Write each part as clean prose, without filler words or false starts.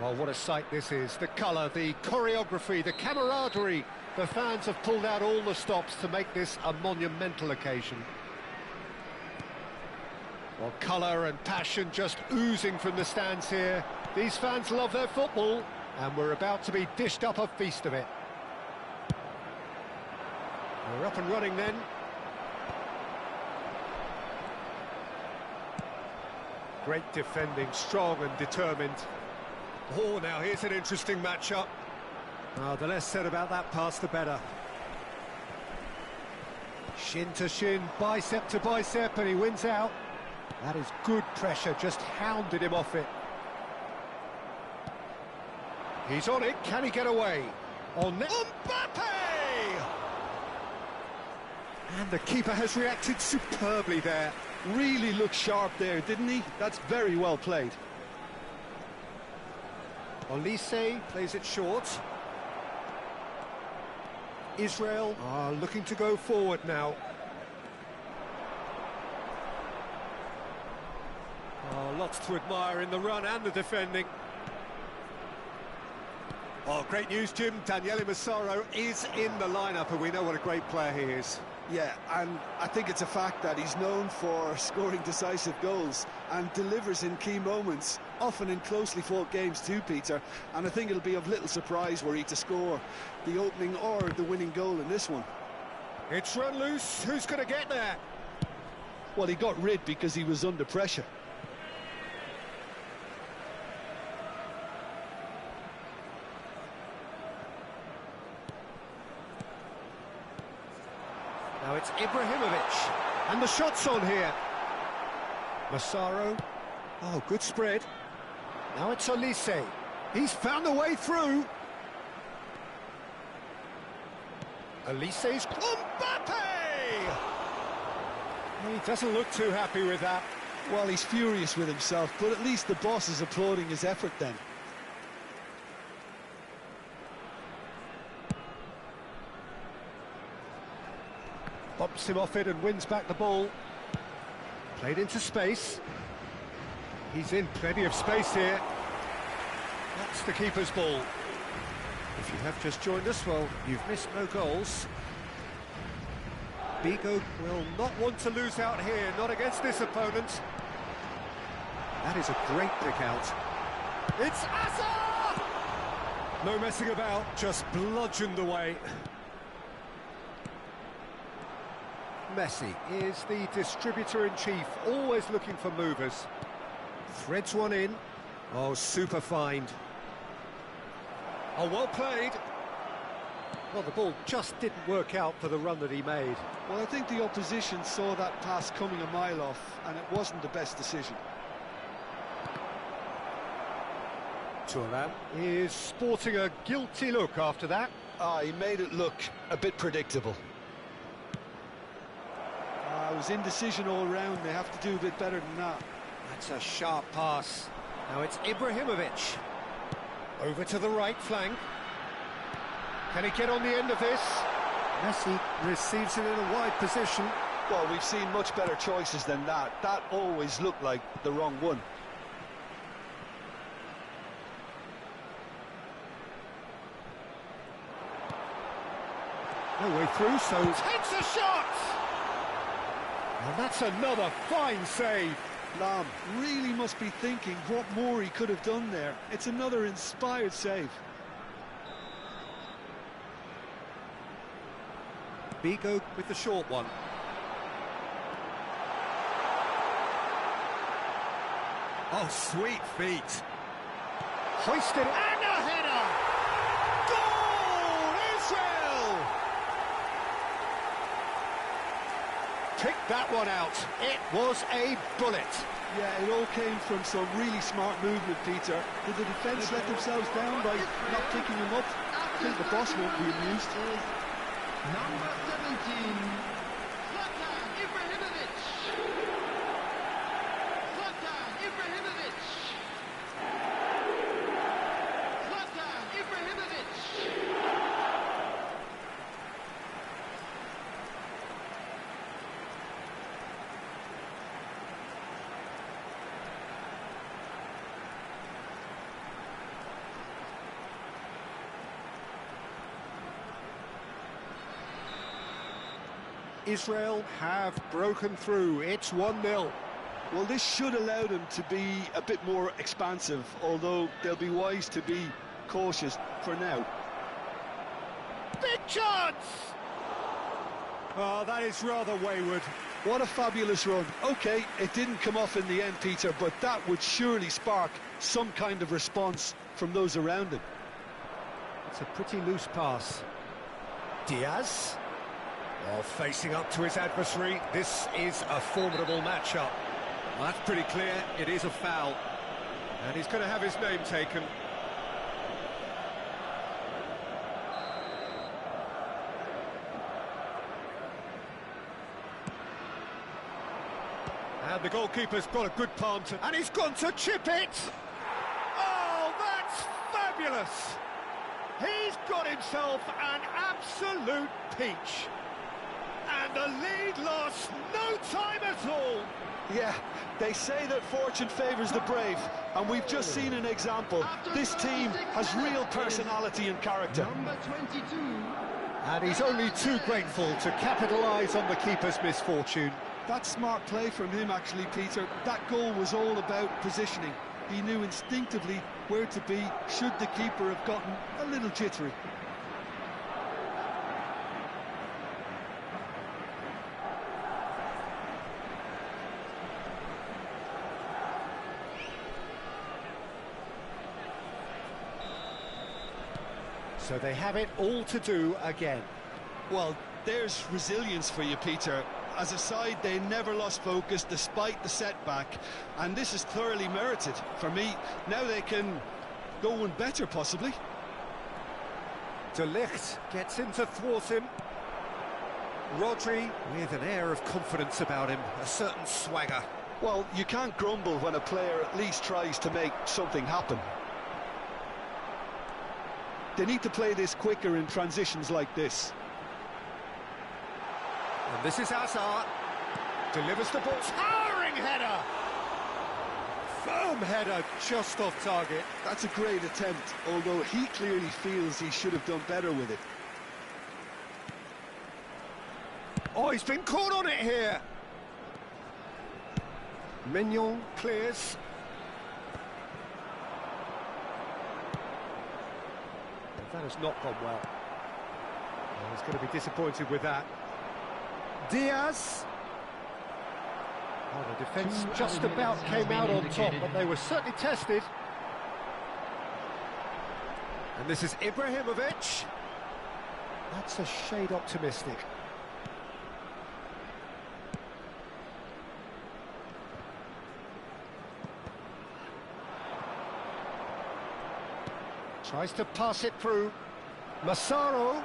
Oh, what a sight this is. The colour, the choreography, the camaraderie. The fans have pulled out all the stops to make this a monumental occasion. Well, colour and passion just oozing from the stands here. These fans love their football, and we're about to be dished up a feast of it. We're up and running then. Great defending, strong and determined. Oh, now here's an interesting matchup. Oh, the less said about that pass, the better. Shin to shin, bicep to bicep, and he wins out. That is good pressure, just hounded him off it. He's on it, can he get away? On Mbappe! And the keeper has reacted superbly there. Really looked sharp there, didn't he? That's very well played. Olise plays it short. Israel are looking to go forward now. Oh, lots to admire in the run and the defending. Oh, great news, Jim. Daniele Massaro is in the lineup, and we know what a great player he is. Yeah, and I think it's a fact that he's known for scoring decisive goals and delivers in key moments, often in closely fought games too, Peter. And I think it'll be of little surprise were he to score the opening or the winning goal in this one. It's run loose. Who's going to get there? Well, he got rid because he was under pressure. Now it's Ibrahimovic, and the shot's on here. Massaro, oh, good spread. Now it's Olise, he's found a way through. Olise's Mbappe! He doesn't look too happy with that. Well, he's furious with himself, but at least the boss is applauding his effort then. Bumps him off it and wins back the ball. Played into space. He's in plenty of space here. That's the keeper's ball. If you have just joined us, well, you've missed no goals. Bigo will not want to lose out here, not against this opponent. That is a great pick out. It's Asa! No messing about, just bludgeoned away. Messi is the distributor-in-chief, always looking for movers. Threads one in. Oh, super find. Oh, well played. Well, the ball just didn't work out for the run that he made. Well, I think the opposition saw that pass coming a mile off, and it wasn't the best decision. Thuram is sporting a guilty look after that. He made it look a bit predictable. It was indecision all round. They have to do a bit better than that. That's a sharp pass. Now it's Ibrahimovic. Over to the right flank. Can he get on the end of this? Messi receives it in a wide position. Well, we've seen much better choices than that. That always looked like the wrong one. No way through, so takes a shot! And that's another fine save. Lam really must be thinking what more he could have done there. It's another inspired save. Bigo with the short one. Oh, sweet feet. Hoisted and a header! Goal, Israel! Pick that one out. It was a bullet. Yeah, it all came from some really smart movement, Peter. Did the defence let themselves down by not picking him up? I think the boss won't be amused. Number 17, Zlatan Ibrahimovic. Zlatan Ibrahimovic. Zlatan Ibrahimovic. Israel have broken through. It's 1-0. Well, this should allow them to be a bit more expansive, although they'll be wise to be cautious for now. Big chance! Oh, that is rather wayward. What a fabulous run. OK, it didn't come off in the end, Peter, but that would surely spark some kind of response from those around him. It's a pretty loose pass. Diaz. Oh, facing up to his adversary. This is a formidable matchup. Well, that's pretty clear. It is a foul. And he's going to have his name taken. And the goalkeeper's got a good palm to... And he's gone to chip it! Oh, that's fabulous! He's got himself an absolute peach. And the lead lost no time at all. Yeah, they say that fortune favours the brave, and we've just seen an example. This team has real personality and character. Number 22. And he's only too grateful to capitalise on the keeper's misfortune. That's smart play from him, actually, Peter. That goal was all about positioning. He knew instinctively where to be should the keeper have gotten a little jittery. So they have it all to do again. Well, there's resilience for you, Peter. As a side, they never lost focus despite the setback, and this is thoroughly merited. For me, now they can go one better, possibly. De Ligt gets in to thwart him. Rodri with an air of confidence about him, a certain swagger. Well, you can't grumble when a player at least tries to make something happen. They need to play this quicker in transitions like this. And this is Hazard. Delivers the ball. Towering header! Firm header, just off target. That's a great attempt, although he clearly feels he should have done better with it. Oh, he's been caught on it here. Mignon clears. That has not gone well. Oh, he's going to be disappointed with that. Diaz. Oh, the defence just about came out on top, but they were certainly tested. And this is Ibrahimovic. That's a shade optimistic. Tries to pass it through. Massaro.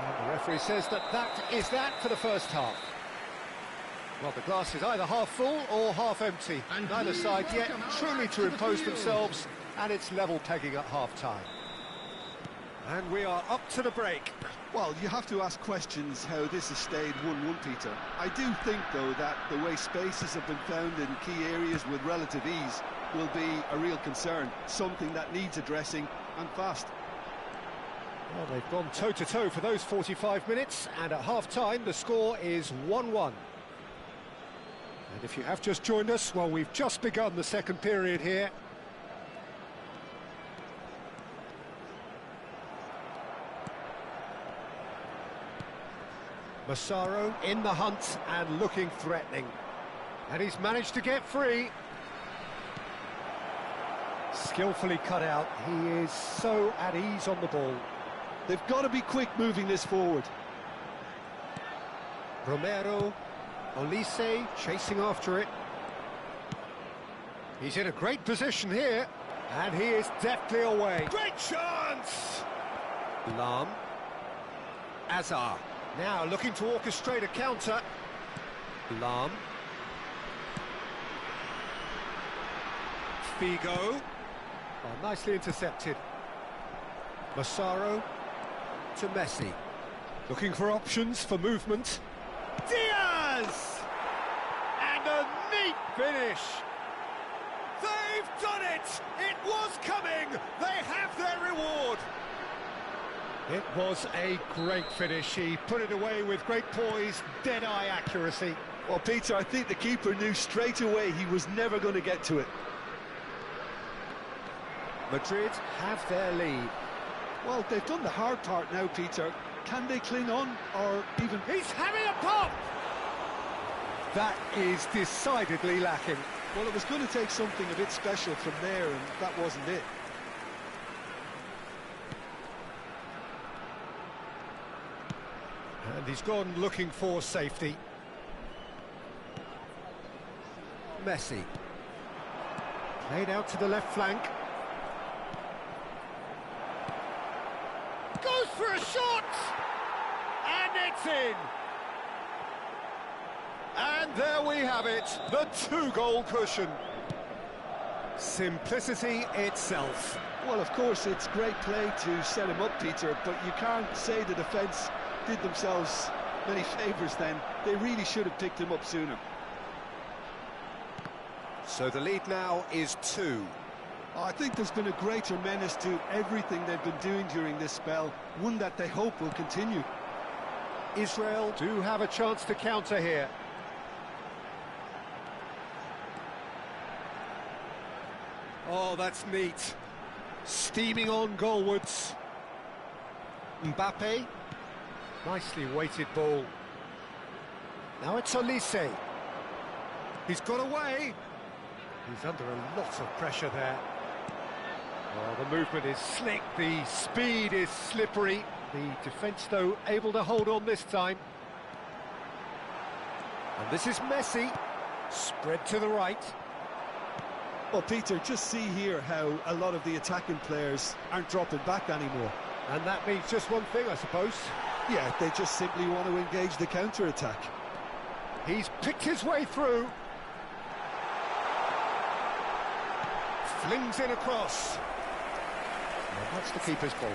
And the referee says that is that for the first half. Well, the glass is either half full or half empty. And neither side yet truly to impose themselves, and it's level pegging at half-time. And we are up to the break. Well, you have to ask questions how this has stayed 1-1, Peter. I do think, though, that the way spaces have been found in key areas with relative ease will be a real concern, something that needs addressing, and fast. Well, they've gone toe-to-toe for those 45 minutes, and at half-time the score is 1-1. And if you have just joined us, well, we've just begun the second period here. Massaro in the hunt and looking threatening. And he's managed to get free. Skillfully cut out. He is so at ease on the ball. They've got to be quick moving this forward. Romero, Olise chasing after it. He's in a great position here, and he is deftly away. Great chance! Lam. Hazard. Now looking to orchestrate a counter. Lam. Figo. Oh, nicely intercepted. Massaro to Messi. Looking for options for movement. Diaz! And a neat finish. They've done it! It was coming! They have their reward! It was a great finish. He put it away with great poise, dead-eye accuracy. Well, Peter, I think the keeper knew straight away he was never going to get to it. Madrid have their lead. Well, they've done the hard part now, Peter. Can they cling on, or even... He's having a pop! That is decidedly lacking. Well, it was going to take something a bit special from there, and that wasn't it. And he's gone looking for safety. Messi. Played out to the left flank. Goes for a shot! And it's in! And there we have it, the two-goal cushion. Simplicity itself. Well, of course, it's great play to set him up, Peter, but you can't say the defence did themselves many favours then. They really should have picked him up sooner. So the lead now is 2. I think there's been a greater menace to everything they've been doing during this spell, one that they hope will continue. Israel do have a chance to counter here. Oh, that's neat. Steaming on goalwards. Mbappe. Nicely weighted ball. Now it's Olise. He's got away. He's under a lot of pressure there. Oh, the movement is slick, the speed is slippery. The defence, though, able to hold on this time. And this is Messi. Spread to the right. Well, Peter, just see here how a lot of the attacking players aren't dropping back anymore. And that means just one thing, I suppose. Yeah, they just simply want to engage the counter-attack. He's picked his way through. Flings in across. Well, that's the keeper's ball.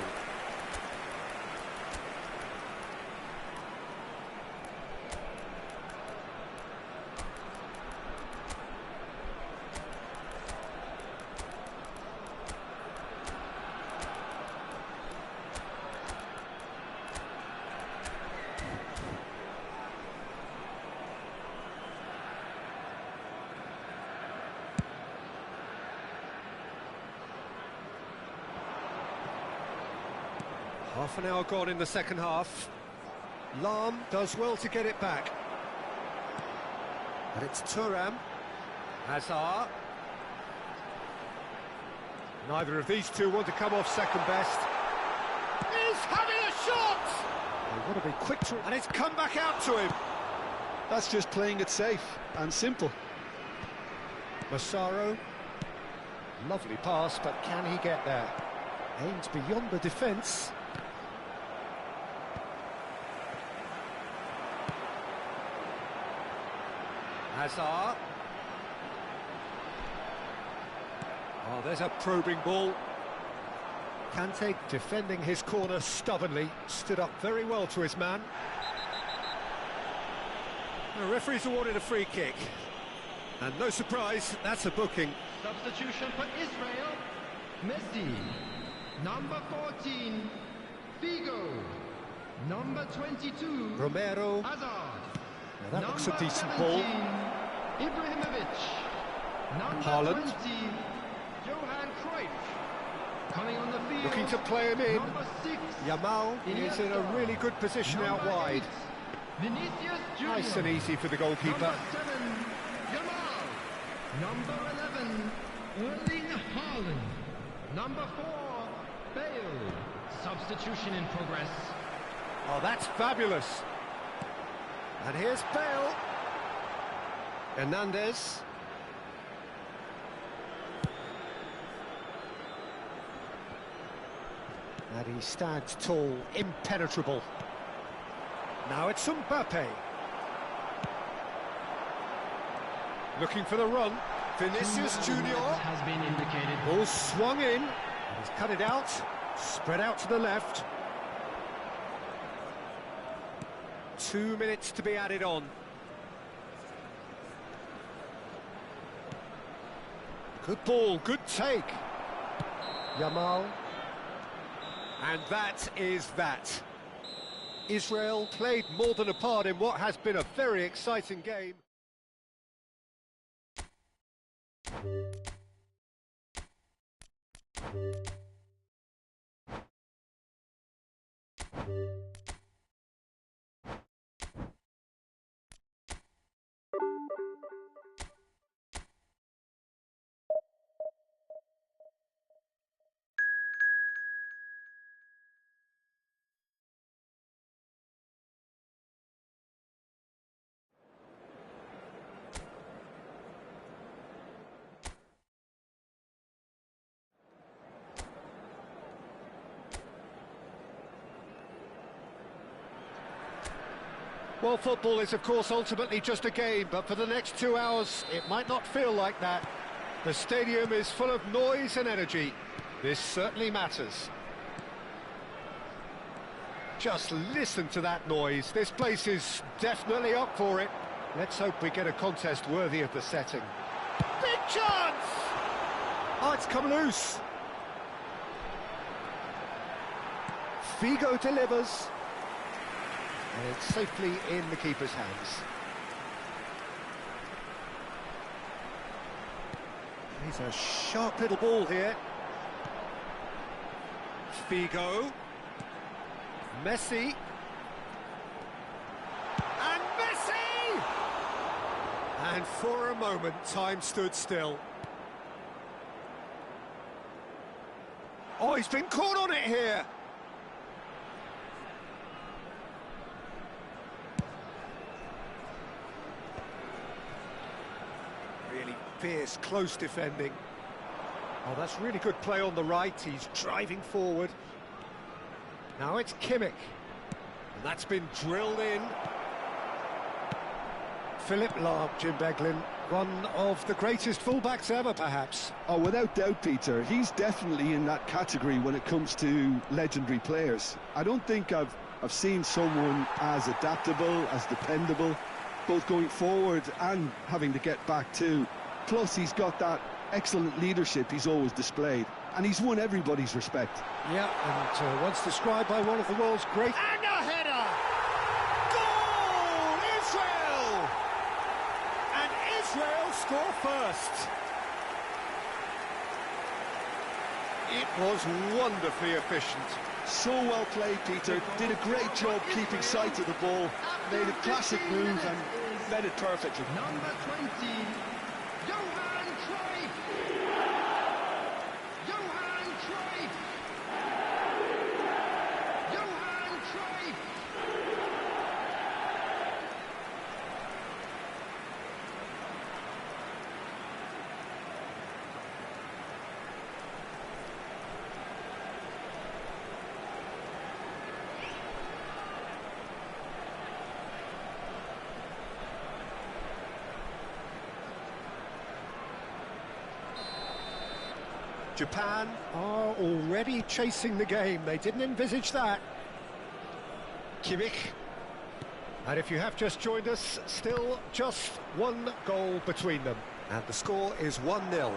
Half an hour gone in the second half. Lahm does well to get it back. And it's Thuram. Hazard. Neither of these two want to come off second best. He's having a shot! They want to be quick to... And it's come back out to him. That's just playing it safe and simple. Massaro. Lovely pass, but can he get there? Aims beyond the defence. Hazard. Oh, there's a probing ball. Kante defending his corner stubbornly, stood up very well to his man. The referee's awarded a free kick. And no surprise, that's a booking. Substitution for Israel. Messi. Number 14, Figo. Number 22, Romero. Hazard. Now that looks a Number decent 17, ball. Ibrahimovic. Number Haaland. 20, Johan Cruyff. Coming on the field. Looking to play him in. Number 6, Yamal is in a really good position out Number wide. 8, Vinicius Junior. Nice and easy for the goalkeeper. Number 7, Yamal. Number 11, Erling Haaland. Number 4, Bale. Substitution in progress. Oh, that's fabulous. And here's Bale. Hernandez. And he stands tall, impenetrable. Now it's Mbappe. Looking for the run. Vinicius Junior. Has been indicated. Ball swung in. And he's cut it out. Spread out to the left. 2 minutes to be added on. Good ball, good take. Yamal. And that is that. Israel played more than a part in what has been a very exciting game. Well, football is, of course, ultimately just a game, but for the next 2 hours, it might not feel like that. The stadium is full of noise and energy. This certainly matters. Just listen to that noise. This place is definitely up for it. Let's hope we get a contest worthy of the setting. Big chance! Oh, it's come loose. Figo delivers. And it's safely in the keeper's hands. He's a sharp little ball here. Figo. Messi. And Messi! And for a moment, time stood still. Oh, he's been caught on it here. Really fierce, close defending. Oh, that's really good play on the right. He's driving forward. Now it's Kimmich. And that's been drilled in. Philip Lahm, Jim Beglin, one of the greatest fullbacks ever, perhaps. Oh, without doubt, Peter. He's definitely in that category when it comes to legendary players. I don't think I've seen someone as adaptable, as dependable, both going forward and having to get back too. Plus, he's got that excellent leadership he's always displayed, and he's won everybody's respect. Yeah, and once described by one of the world's great... And a header! Goal! Israel! And Israel score first. It was wonderfully efficient. So well played, Peter. Did a great job keeping sight of the ball, made a classic move and led it perfectly. Number 20, Johan Cruyff. Johan Cruyff. Johan Cruyff. Japan are already chasing the game. They didn't envisage that. Kimmich. And if you have just joined us, still just one goal between them. And the score is 1-0.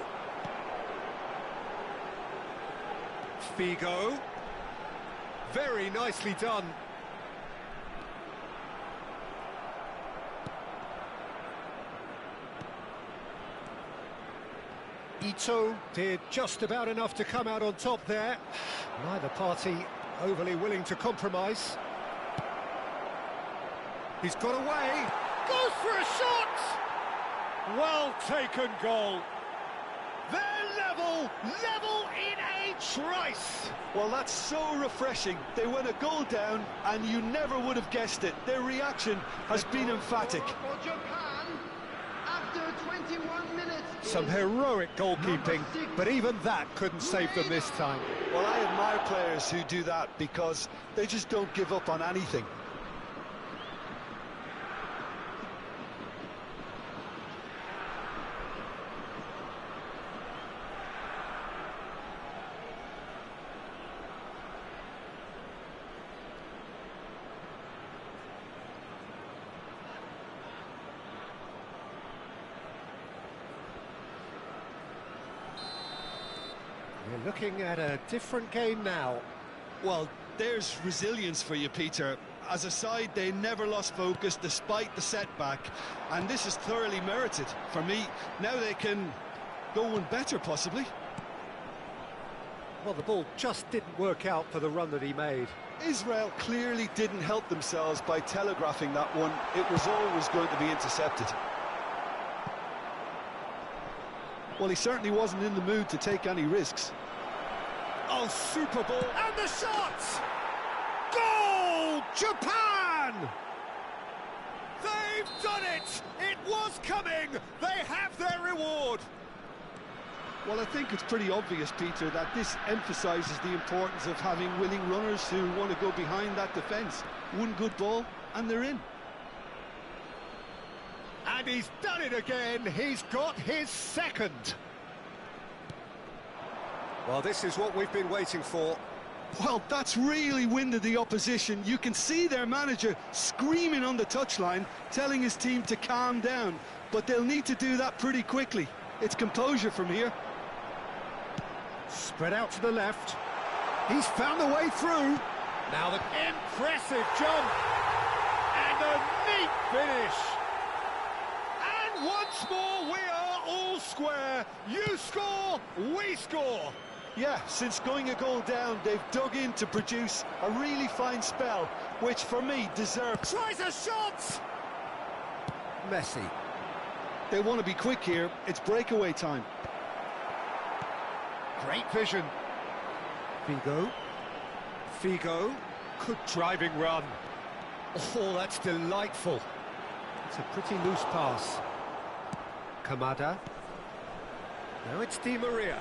Figo. Very nicely done. Ito did just about enough to come out on top there. Neither party overly willing to compromise. He's got away. Goes for a shot! Well taken goal. They're level in a trice. Well, that's so refreshing. They went a goal down and you never would have guessed it. Their reaction has been emphatic. For Japan, after 21 minutes. Some heroic goalkeeping, but even that couldn't save them this time. Well, I admire players who do that because they just don't give up on anything. We're looking at a different game now. Well, there's resilience for you, Peter. As a side, they never lost focus despite the setback, and this is thoroughly merited for me. Now they can go one better, possibly. Well, the ball just didn't work out for the run that he made. Israel clearly didn't help themselves by telegraphing that one. It was always going to be intercepted. Well, he certainly wasn't in the mood to take any risks. Oh, super ball. And the shot! Goal! Japan! They've done it! It was coming! They have their reward! Well, I think it's pretty obvious, Peter, that this emphasises the importance of having willing runners who want to go behind that defence. One good ball, and they're in. And he's done it again. He's got his second. Well, this is what we've been waiting for. Well, that's really winded the opposition. You can see their manager screaming on the touchline, telling his team to calm down. But they'll need to do that pretty quickly. It's composure from here. Spread out to the left. He's found the way through. Now the impressive jump. And a neat finish. And once more, we are all square. You score, we score. Yeah, since going a goal down, they've dug in to produce a really fine spell, which for me deserves. Tries a shot! Messi. They want to be quick here. It's breakaway time. Great vision. Figo. Figo. Good driving run. Oh, that's delightful. It's a pretty loose pass. Kamada. Now it's Di Maria.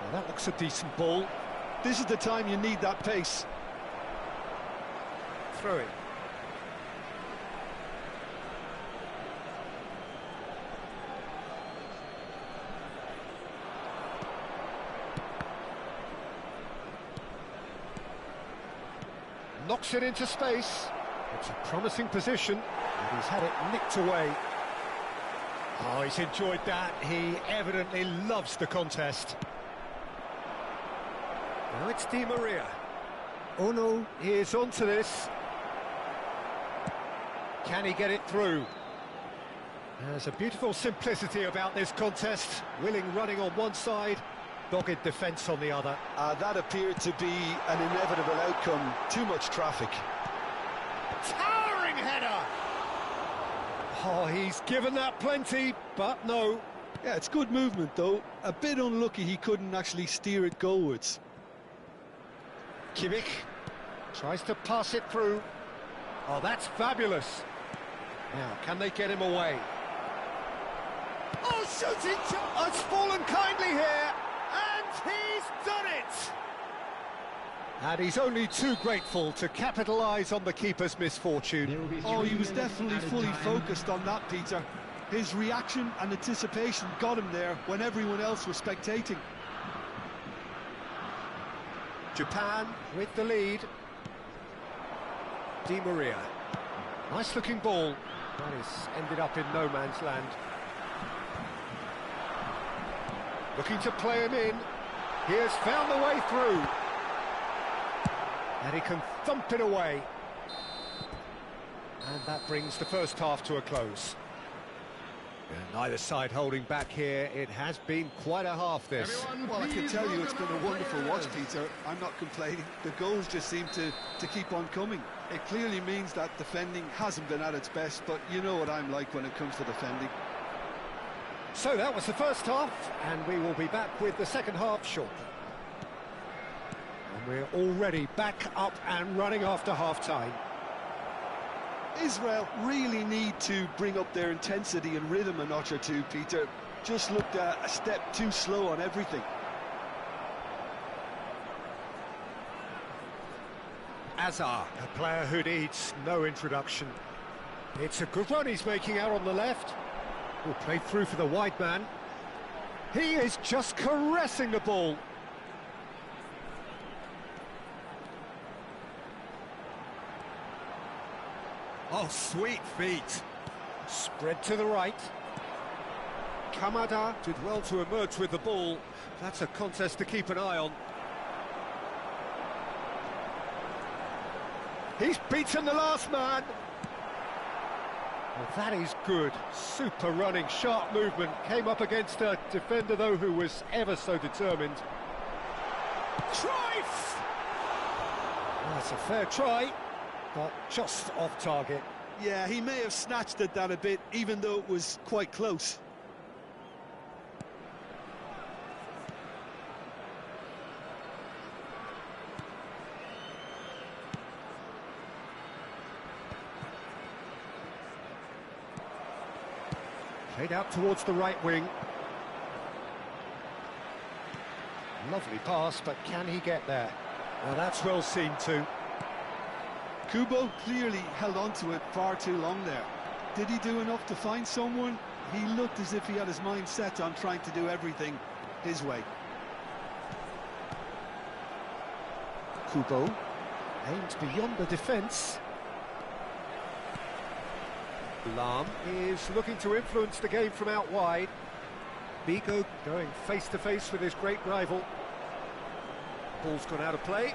Well, that looks a decent ball. This is the time you need that pace. Throwing. Knocks it into space. It's a promising position, and he's had it nicked away. Oh, he's enjoyed that. He evidently loves the contest. Now it's Di Maria. Oh no, he is onto this. Can he get it through? There's a beautiful simplicity about this contest. Willing running on one side, dogged defence on the other. That appeared to be an inevitable outcome. Too much traffic. Towering header! Oh, he's given that plenty, but no. Yeah, it's good movement, though. A bit unlucky he couldn't actually steer it goalwards. Kimmich tries to pass it through. Oh, that's fabulous. Now, can they get him away? Oh, shooting shot! Oh, it's fallen kindly here, and he's done it! And he's only too grateful to capitalise on the keeper's misfortune. Oh, he was definitely fully focused on that, Peter. His reaction and anticipation got him there when everyone else was spectating. Japan with the lead. Di Maria. Nice looking ball. That is ended up in no man's land. Looking to play him in. He has found the way through. And he can thump it away. And that brings the first half to a close. And neither side holding back here. It has been quite a half, this. Well, I can tell you it's been a wonderful watch, Peter. I'm not complaining. The goals just seem to keep on coming. It clearly means that defending hasn't been at its best, but you know what I'm like when it comes to defending. So that was the first half, and we will be back with the second half shortly. And we're already back up and running after half-time. Israel really need to bring up their intensity and rhythm a notch or two, Peter. Just looked a step too slow on everything. Azar, a player who needs no introduction. It's a good run he's making out on the left. Will play through for the wide man. He is just caressing the ball. Oh, sweet feet. Spread to the right. Kamada did well to emerge with the ball. That's a contest to keep an eye on. He's beaten the last man. Well, that is good. Super running, sharp movement. Came up against a defender, though, who was ever so determined. Cruyff! Well, that's a fair try, but just off target. Yeah, he may have snatched at that a bit, even though it was quite close. Played out towards the right wing. Lovely pass, but can he get there? Well, that's well seen too. Kubo clearly held on to it far too long there. Did he do enough to find someone? He looked as if he had his mind set on trying to do everything his way. Kubo aimed beyond the defence. Lam is looking to influence the game from out wide. Bigo going face-to-face with his great rival. Ball's gone out of play.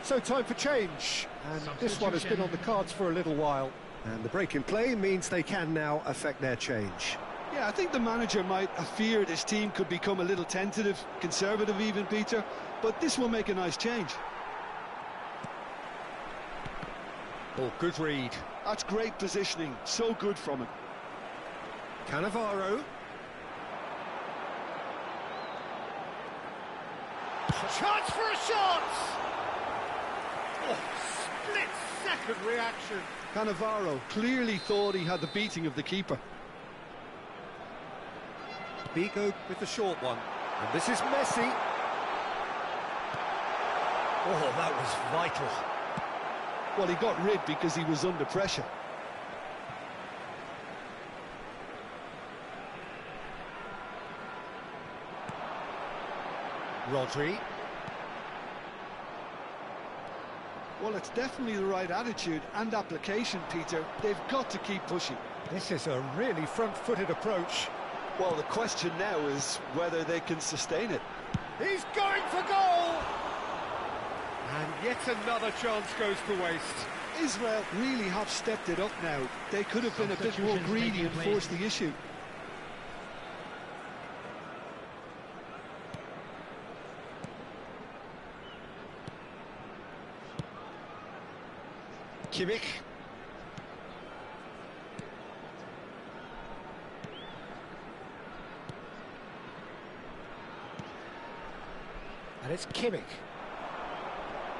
So time for change, and this one has been on the cards for a little while. And the break in play means they can now affect their change. Yeah, I think the manager might have feared his team could become a little tentative, conservative even, Peter, but this will make a nice change. Oh, good read. That's great positioning, so good from him. Cannavaro. Chance for a shot! Oh, split-second reaction. Cannavaro clearly thought he had the beating of the keeper. Bigo with the short one. And this is Messi. Oh, that was vital. Well, he got rid because he was under pressure. Rodri. Well, it's definitely the right attitude and application, Peter. They've got to keep pushing. This is a really front-footed approach. Well, the question now is whether they can sustain it. He's going for goal! And yet another chance goes to waste. Israel really have stepped it up now. They could have been a bit more greedy and forced the issue. Kimmich. And it's Kimmich.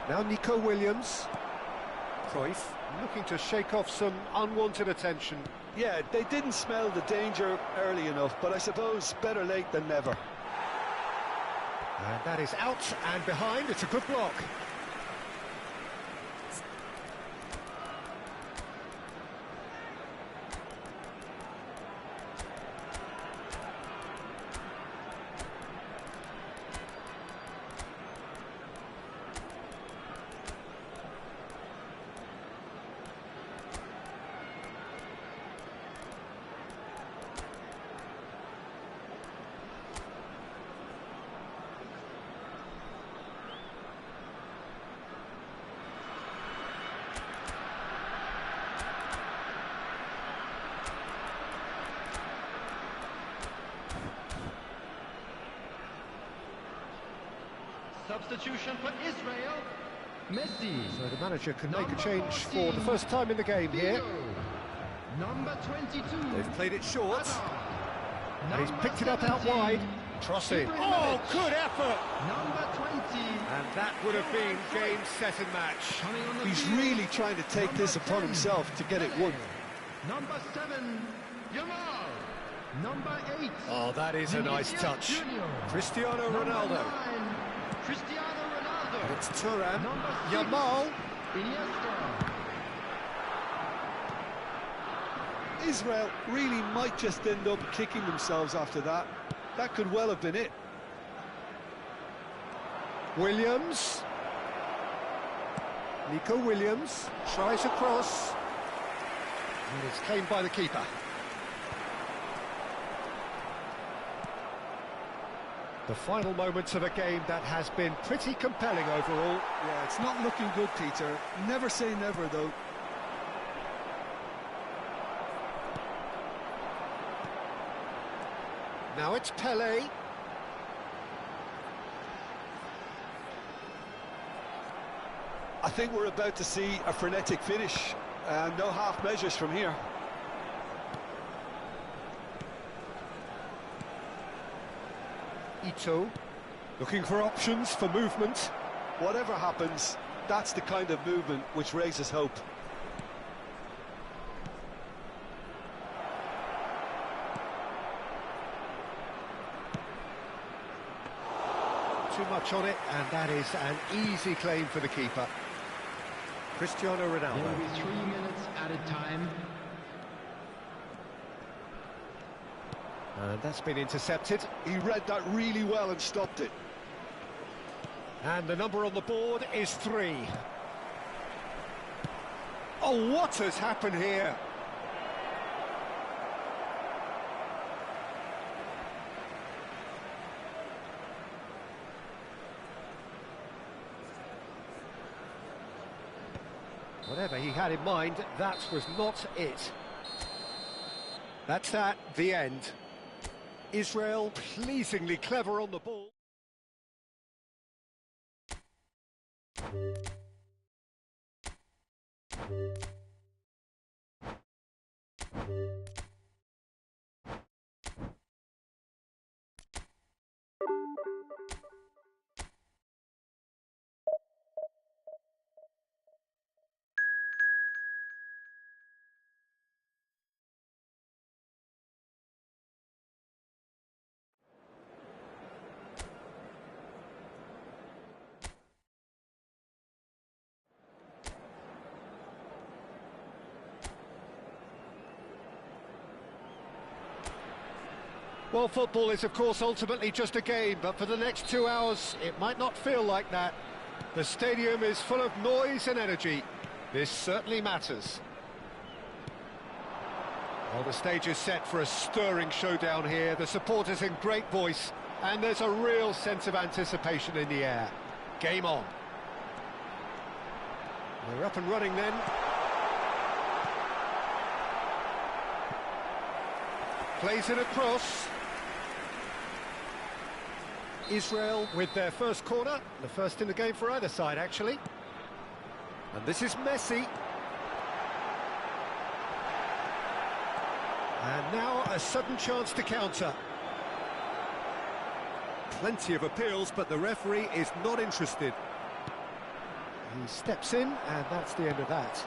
Now Nico Williams. Cruyff looking to shake off some unwanted attention. Yeah, they didn't smell the danger early enough, but I suppose better late than never. And that is out and behind. It's a good block. Substitution for Israel. Messi. So the manager can make a change for the first time in the game here. Number 22. They've played it short. And he's picked it up out wide. Crossing. Oh, good effort! Number 20. And that would have been game, set and match. He's really trying to take this upon himself to get it won. Number 7. Yamal. Number 8. Oh, that is a nice touch. Cristiano Ronaldo. Cristiano Ronaldo. And it's Thuram. Number 6. Yamal. Iniesta. Israel really might just end up kicking themselves after that. That could well have been it. Williams. Nico Williams tries a cross. And it's claimed by the keeper. The final moments of a game that has been pretty compelling overall. Yeah, it's not looking good, Peter. Never say never, though. Now it's Pelé. I think we're about to see a frenetic finish. No half measures from here. Ito, looking for options for movement. Whatever happens, that's the kind of movement which raises hope. Too much on it, and that is an easy claim for the keeper. Cristiano There will Ronaldo. be 3 minutes added time. And that's been intercepted. He read that really well and stopped it. And the number on the board is 3. Oh, what has happened here? Whatever he had in mind, that was not it. That's that, the end. Israel pleasingly clever on the ball. Well, football is, of course, ultimately just a game, but for the next 2 hours, it might not feel like that. The stadium is full of noise and energy. This certainly matters. Well, the stage is set for a stirring showdown here. The supporters in great voice, and there's a real sense of anticipation in the air. Game on. We're up and running then. Plays it across. Israel with their first corner, the first in the game for either side, actually. And this is Messi. And now a sudden chance to counter. Plenty of appeals, but the referee is not interested. He steps in, and that's the end of that.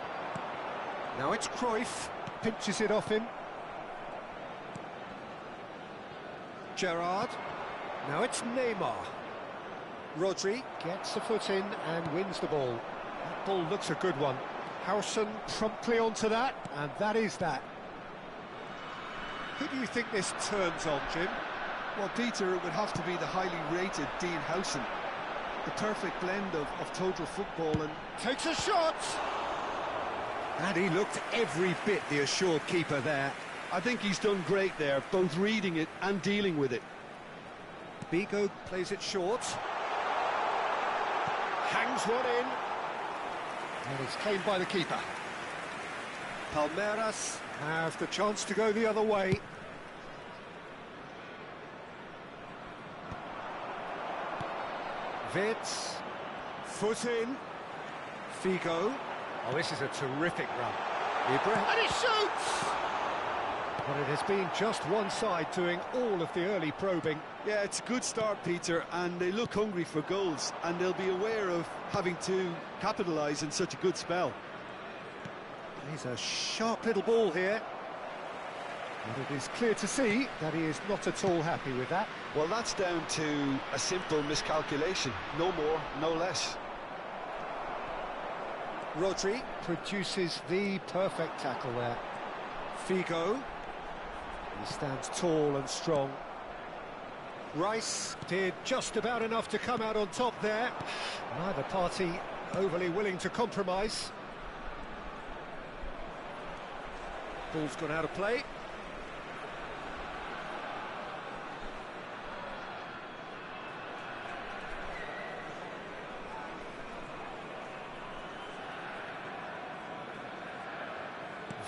Now it's Cruyff, pinches it off him. Gerrard. Now it's Neymar. Rodri gets a foot in and wins the ball. That ball looks a good one. Howson promptly onto that, and that is that. Who do you think this turns on, Jim? Well, Peter, it would have to be the highly rated Dean Howson. The perfect blend of total football and... Takes a shot! And he looked every bit the assured keeper there. I think he's done great there, both reading it and dealing with it. Bigo plays it short. Hangs one in. And it's claimed by the keeper. Palmeiras have the chance to go the other way. Vitz. Foot in. Figo. Oh, this is a terrific run. And he shoots! But it has been just one side doing all of the early probing. Yeah, it's a good start, Peter, and they look hungry for goals, and they'll be aware of having to capitalise in such a good spell. He's a sharp little ball here. And it is clear to see that he is not at all happy with that. Well, that's down to a simple miscalculation. No more, no less. Rodri produces the perfect tackle there. Figo. He stands tall and strong. Rice did just about enough to come out on top there. Neither party overly willing to compromise. Ball's gone out of play.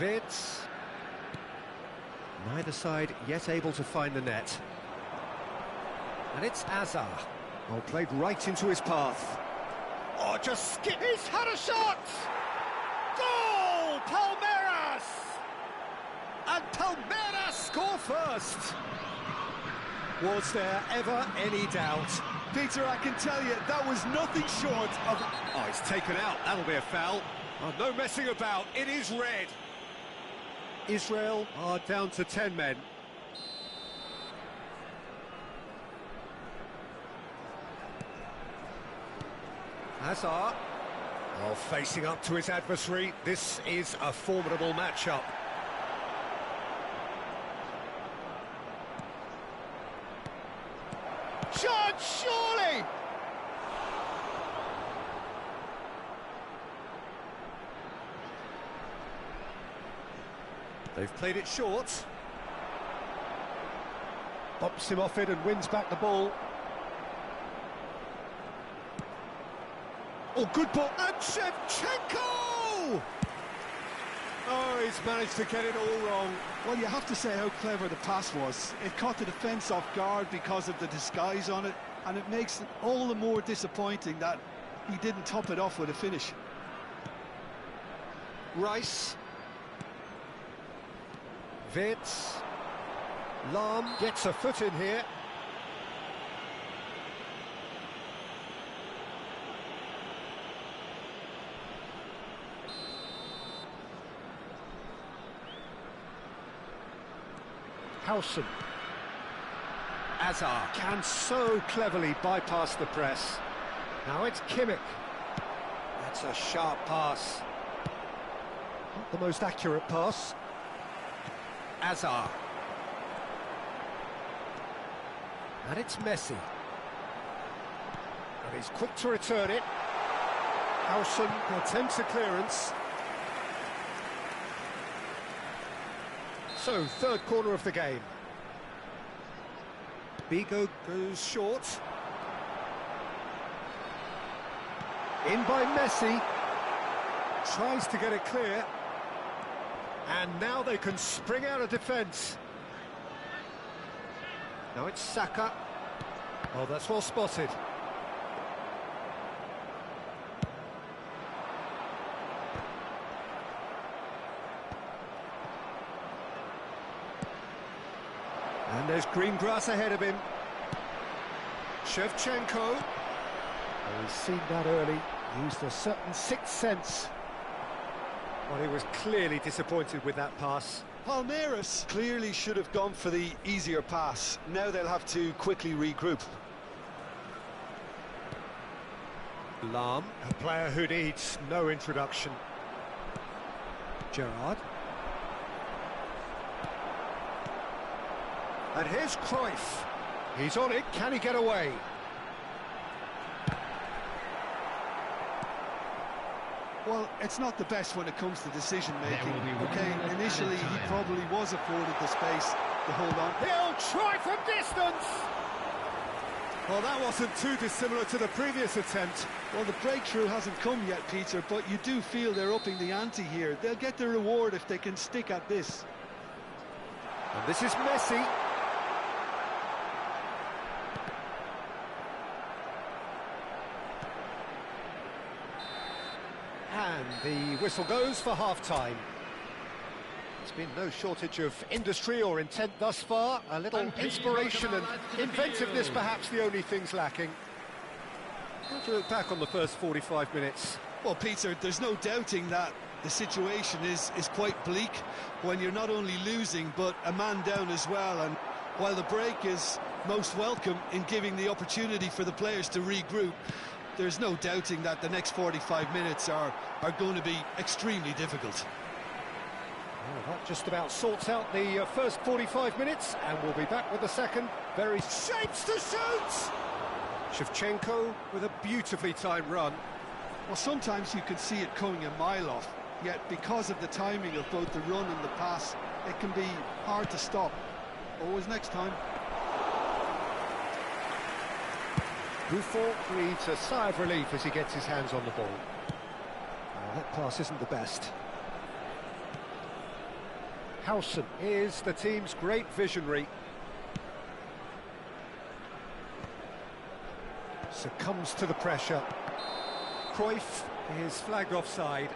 Vitz. Neither side yet able to find the net. And it's Azar. Oh, played right into his path. Oh, just skip. He's had a shot! Goal! Palmeiras! And Palmeiras score first. Was there ever any doubt? Peter, I can tell you, that was nothing short of... Oh, it's taken out. That'll be a foul. Oh, no messing about. It is red. Israel are down to 10 men. Hazard. Oh, facing up to his adversary. This is a formidable matchup. Shot, surely! They've played it short. Bumps him off it and wins back the ball. Oh, good ball. And Shevchenko! Oh, he's managed to get it all wrong. Well, you have to say how clever the pass was. It caught the defence off guard because of the disguise on it, and it makes it all the more disappointing that he didn't top it off with a finish. Rice. Vitz. Lahm gets a foot in here. Howson. Azar can so cleverly bypass the press. Now it's Kimmich. That's a sharp pass. Not the most accurate pass. Azar. And it's Messi. And he's quick to return it. Howson attempts a clearance. So, third corner of the game. Bigo goes short. In by Messi. Tries to get it clear. And now they can spring out of defence. Now it's Saka. Oh, that's well spotted. And there's green grass ahead of him. Shevchenko. Oh, he's seen that early. Used a certain sixth sense. Well, he was clearly disappointed with that pass. Palmeiras clearly should have gone for the easier pass. Now they'll have to quickly regroup. Lahm, a player who needs no introduction. Gerrard. And here's Cruyff. He's on it. Can he get away? Well, it's not the best when it comes to decision-making. Okay, initially he probably was afforded the space to hold on. He'll try from distance! Well, that wasn't too dissimilar to the previous attempt. Well, the breakthrough hasn't come yet, Peter, but you do feel they're upping the ante here. They'll get the reward if they can stick at this. And this is Messi. And the whistle goes for half-time. There's been no shortage of industry or intent thus far. A little inspiration and inventiveness, perhaps the only things lacking. How do you look back on the first 45 minutes? Well, Peter, there's no doubting that the situation is quite bleak when you're not only losing, but a man down as well. And while the break is most welcome in giving the opportunity for the players to regroup, there's no doubting that the next 45 minutes are going to be extremely difficult. Well, that just about sorts out the first 45 minutes, and we'll be back with the second. Very shapes to shoot! Shevchenko with a beautifully timed run. Well, sometimes you can see it coming a mile off, yet because of the timing of both the run and the pass, it can be hard to stop. Always next time. Buffon breathes a sigh of relief as he gets his hands on the ball. That pass isn't the best. Howson is the team's great visionary. Succumbs to the pressure. Cruyff is flagged offside.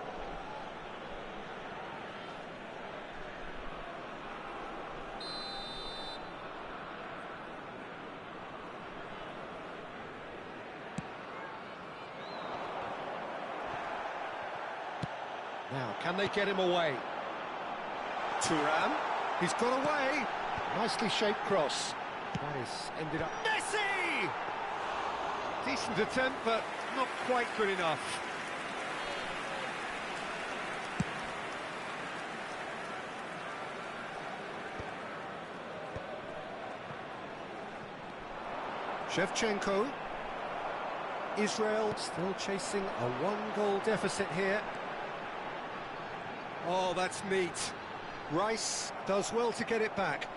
Now, can they get him away? Thuram, he's got away. Nicely shaped cross. That is ended up... Messi! Decent attempt, but not quite good enough. Shevchenko. Israel still chasing a one-goal deficit here. Oh, that's neat. Rice does well to get it back.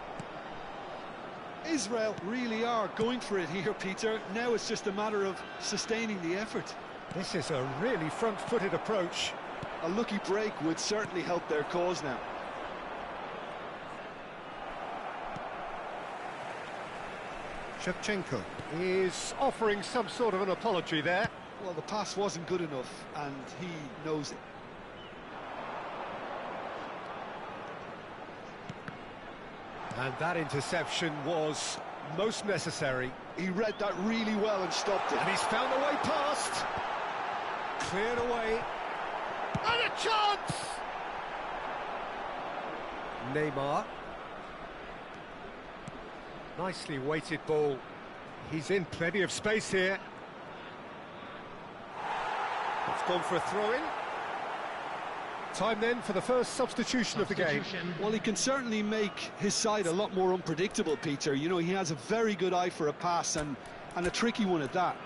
Israel really are going for it here, Peter. Now it's just a matter of sustaining the effort. This is a really front-footed approach. A lucky break would certainly help their cause now. Shevchenko is offering some sort of an apology there. Well, the pass wasn't good enough, and he knows it. And that interception was most necessary. He read that really well and stopped it. And he's found a way past. Cleared away. And a chance! Neymar. Nicely weighted ball. He's in plenty of space here. It's gone for a throw-in. Time then for the first substitution of the game. Well, he can certainly make his side a lot more unpredictable, Peter. You know, he has a very good eye for a pass and a tricky one at that.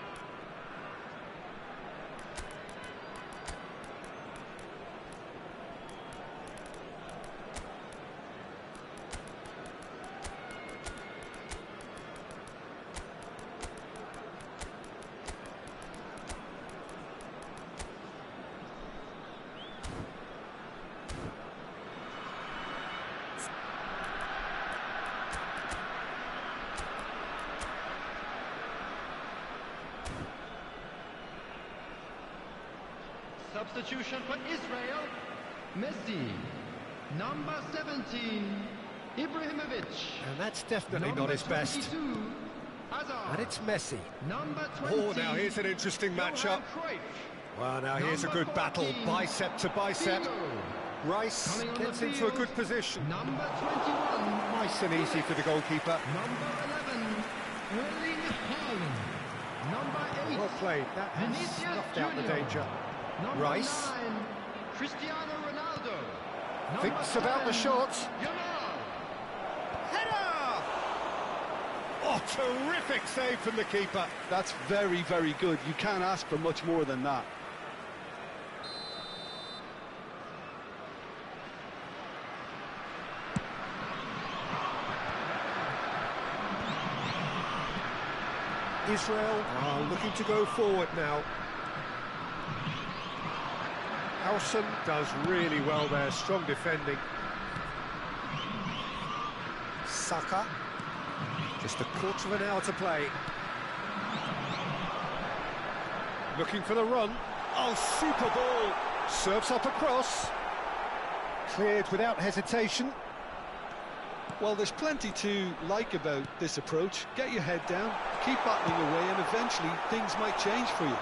Substitution for Israel, Messi. Number 17, Ibrahimovic. And that's definitely not his best. 22, Hazard. And it's Messi. Number 20, Oh, now here's an interesting matchup. Cruyff. Well, now here's a Number good battle, 14, bicep to bicep. Figo. Rice Coming on gets the into a field, good position. Number 21, Nice and easy for the goalkeeper. Number 11, Erling Haaland. Number 8, Well played, that has Vinicius snuffed out the Junior. danger. Number Rice 9, Cristiano Ronaldo. thinks Number about the 10, shot. Yamal. Header! Oh, terrific save from the keeper. That's very, very good. You can't ask for much more than that. Israel are looking to go forward now. Howson does really well there, strong defending. Saka, just a quarter of an hour to play. Looking for the run. Oh, super ball. Serves up across. Cleared without hesitation. Well, there's plenty to like about this approach. Get your head down, keep battling away, and eventually things might change for you.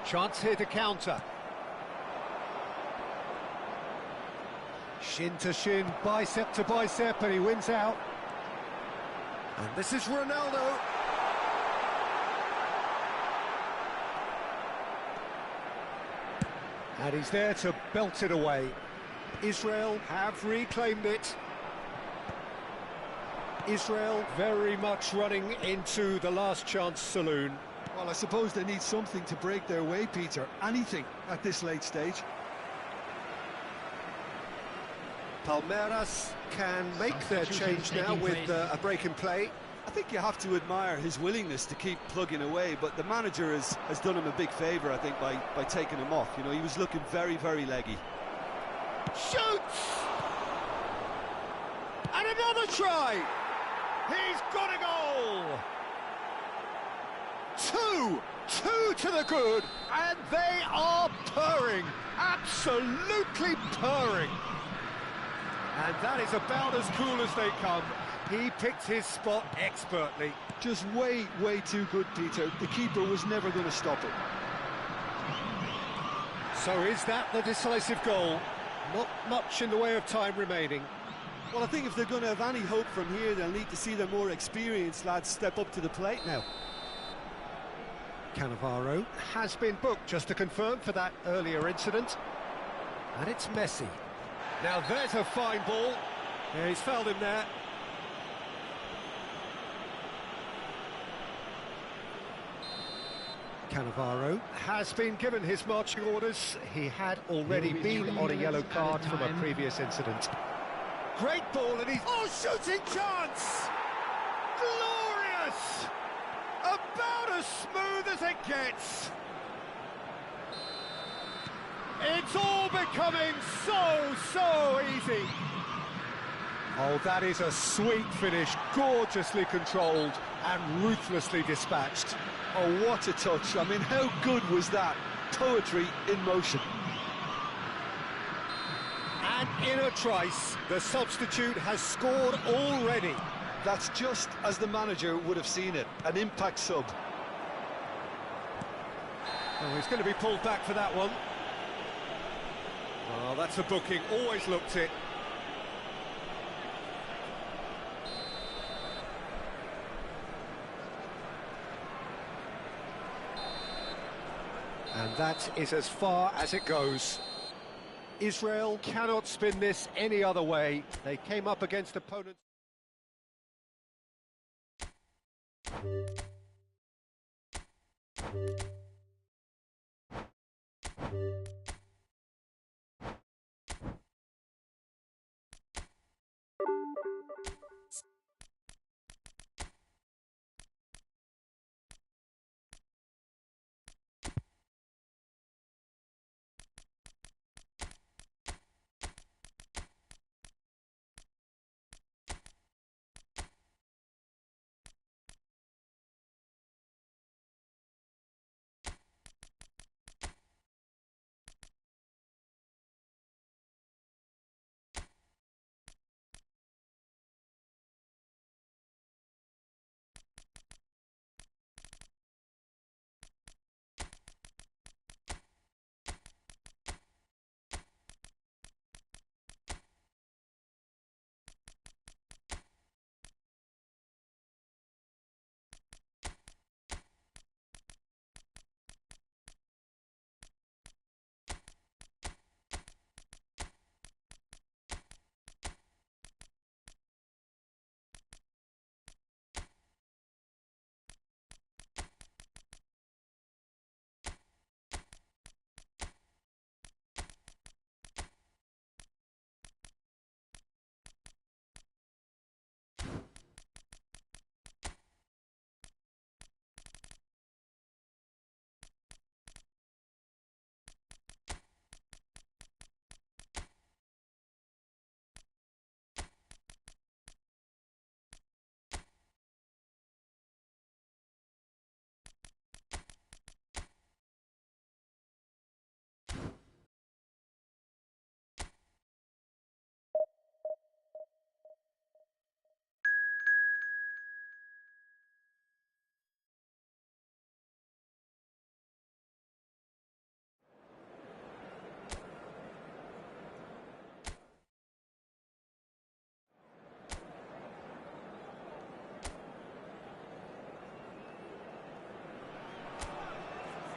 Chance here to counter. Shin to shin, bicep to bicep, and he wins out. And this is Ronaldo. And he's there to belt it away. Israel have reclaimed it. Israel very much running into the last chance saloon. Well, I suppose they need something to break their way, Peter. Anything at this late stage. Palmeiras can make their change now with a break in play. I think you have to admire his willingness to keep plugging away, but the manager has done him a big favour, I think, by taking him off. You know, he was looking very, very leggy. Shoots! And another try! He's got a goal! Two to the good, and they are purring, absolutely purring. And that is about as cool as they come. He picked his spot expertly. Just way, way too good, Peter. The keeper was never going to stop it. So is that the decisive goal? Not much in the way of time remaining. Well, I think if they're going to have any hope from here, they'll need to see their more experienced lads step up to the plate now. Cannavaro has been booked, just to confirm, for that earlier incident. And it's Messi. Now there's a fine ball. Yeah, he's fouled him there. Cannavaro has been given his marching orders. He had already been on a yellow card from a previous incident. Great ball, and he's... Oh, shooting chance! Glorious! About as smooth as it gets. It's all becoming so easy. Oh, that is a sweet finish, gorgeously controlled and ruthlessly dispatched. Oh, what a touch. I mean, how good was that? Poetry in motion. And in a trice, the substitute has scored already. That's just as the manager would have seen it, an impact sub. Oh, he's going to be pulled back for that one. Oh, that's a booking, always looked it. And that is as far as it goes. Israel cannot spin this any other way. They came up against opponents.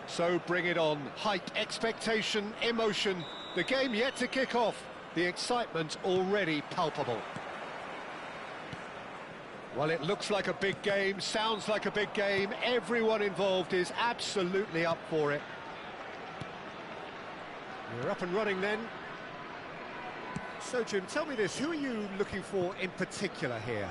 So bring it on. Hype, expectation, emotion. The game yet to kick off. The excitement already palpable. Well, it looks like a big game, sounds like a big game. Everyone involved is absolutely up for it. We're up and running then. So, Jim, tell me this, who are you looking for in particular here?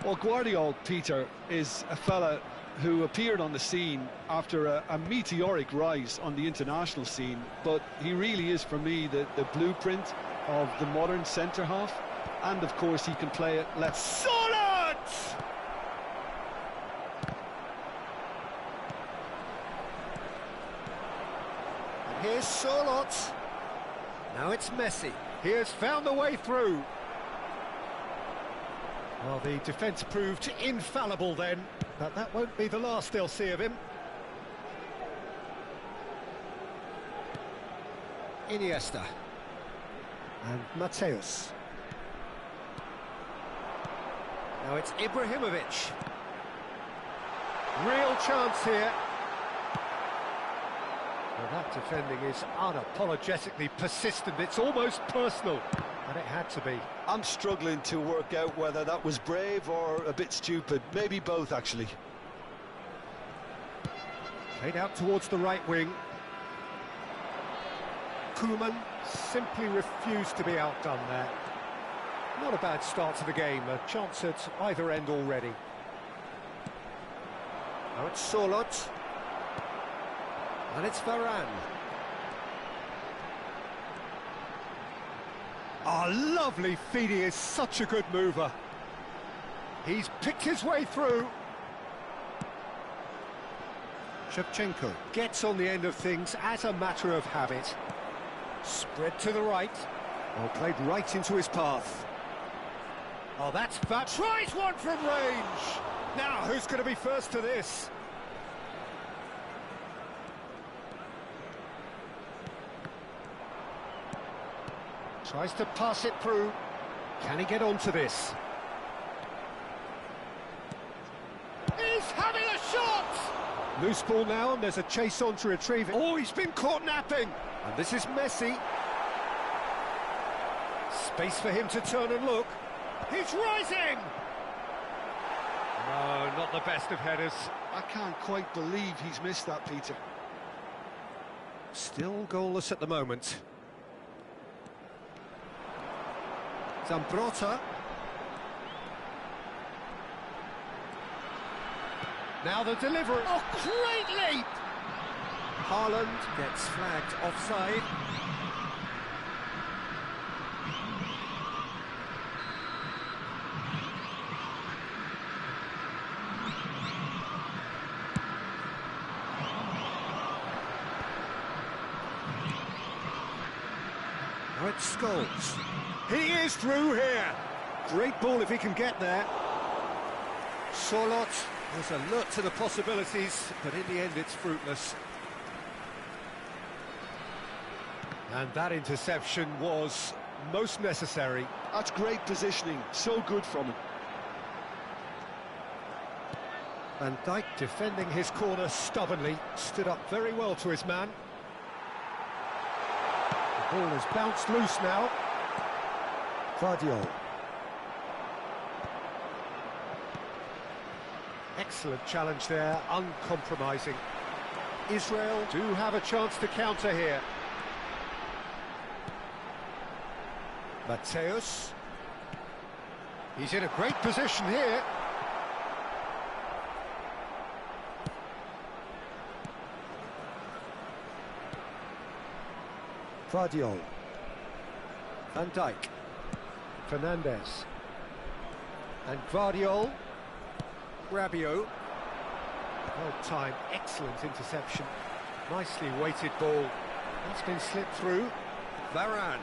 Well, Guardiola, Peter, is a fella who appeared on the scene after a meteoric rise on the international scene, but he really is, for me, the blueprint of the modern centre-half, and of course he can play it left. Solid! And here's Solot. Now it's Messi. He has found the way through. Well, the defence proved infallible then, but that won't be the last they'll see of him. Iniesta. And Mateus. Now it's Ibrahimovic. Real chance here. Well, that defending is unapologetically persistent. It's almost personal, and it had to be. I'm struggling to work out whether that was brave or a bit stupid. Maybe both, actually. Played out towards the right wing. Koeman simply refused to be outdone there. Not a bad start to the game, a chance at either end already. Now it's Solot. And it's Varane. Oh, lovely feed, he is such a good mover. He's picked his way through. Shevchenko gets on the end of things as a matter of habit. Spread to the right. Well, played right into his path. Oh, that's fat. Tries one from range. Now, who's going to be first to this? Tries to pass it through. Can he get onto this? He's having a shot! Loose ball now, and there's a chase on to retrieve it. Oh, he's been caught napping! And this is Messi. Space for him to turn and look. He's rising! No, not the best of headers. I can't quite believe he's missed that, Peter. Still goalless at the moment. Zambrotta. Now the delivery. Oh, great leap! Haaland gets flagged offside. Now it's Scholes. He is through here. Great ball if he can get there. Solot was alert to the possibilities, but in the end it's fruitless. And that interception was most necessary. That's great positioning, so good from him. Van Dijk defending his corner stubbornly, stood up very well to his man. The ball has bounced loose now. Guardiola. Excellent challenge there, uncompromising. Israel do have a chance to counter here. Mateus. He's in a great position here. Guardiola. Van Dijk. Fernandez. And Guardiola. Rabiot. Well timed, excellent interception. Nicely weighted ball. That's been slipped through. Varane.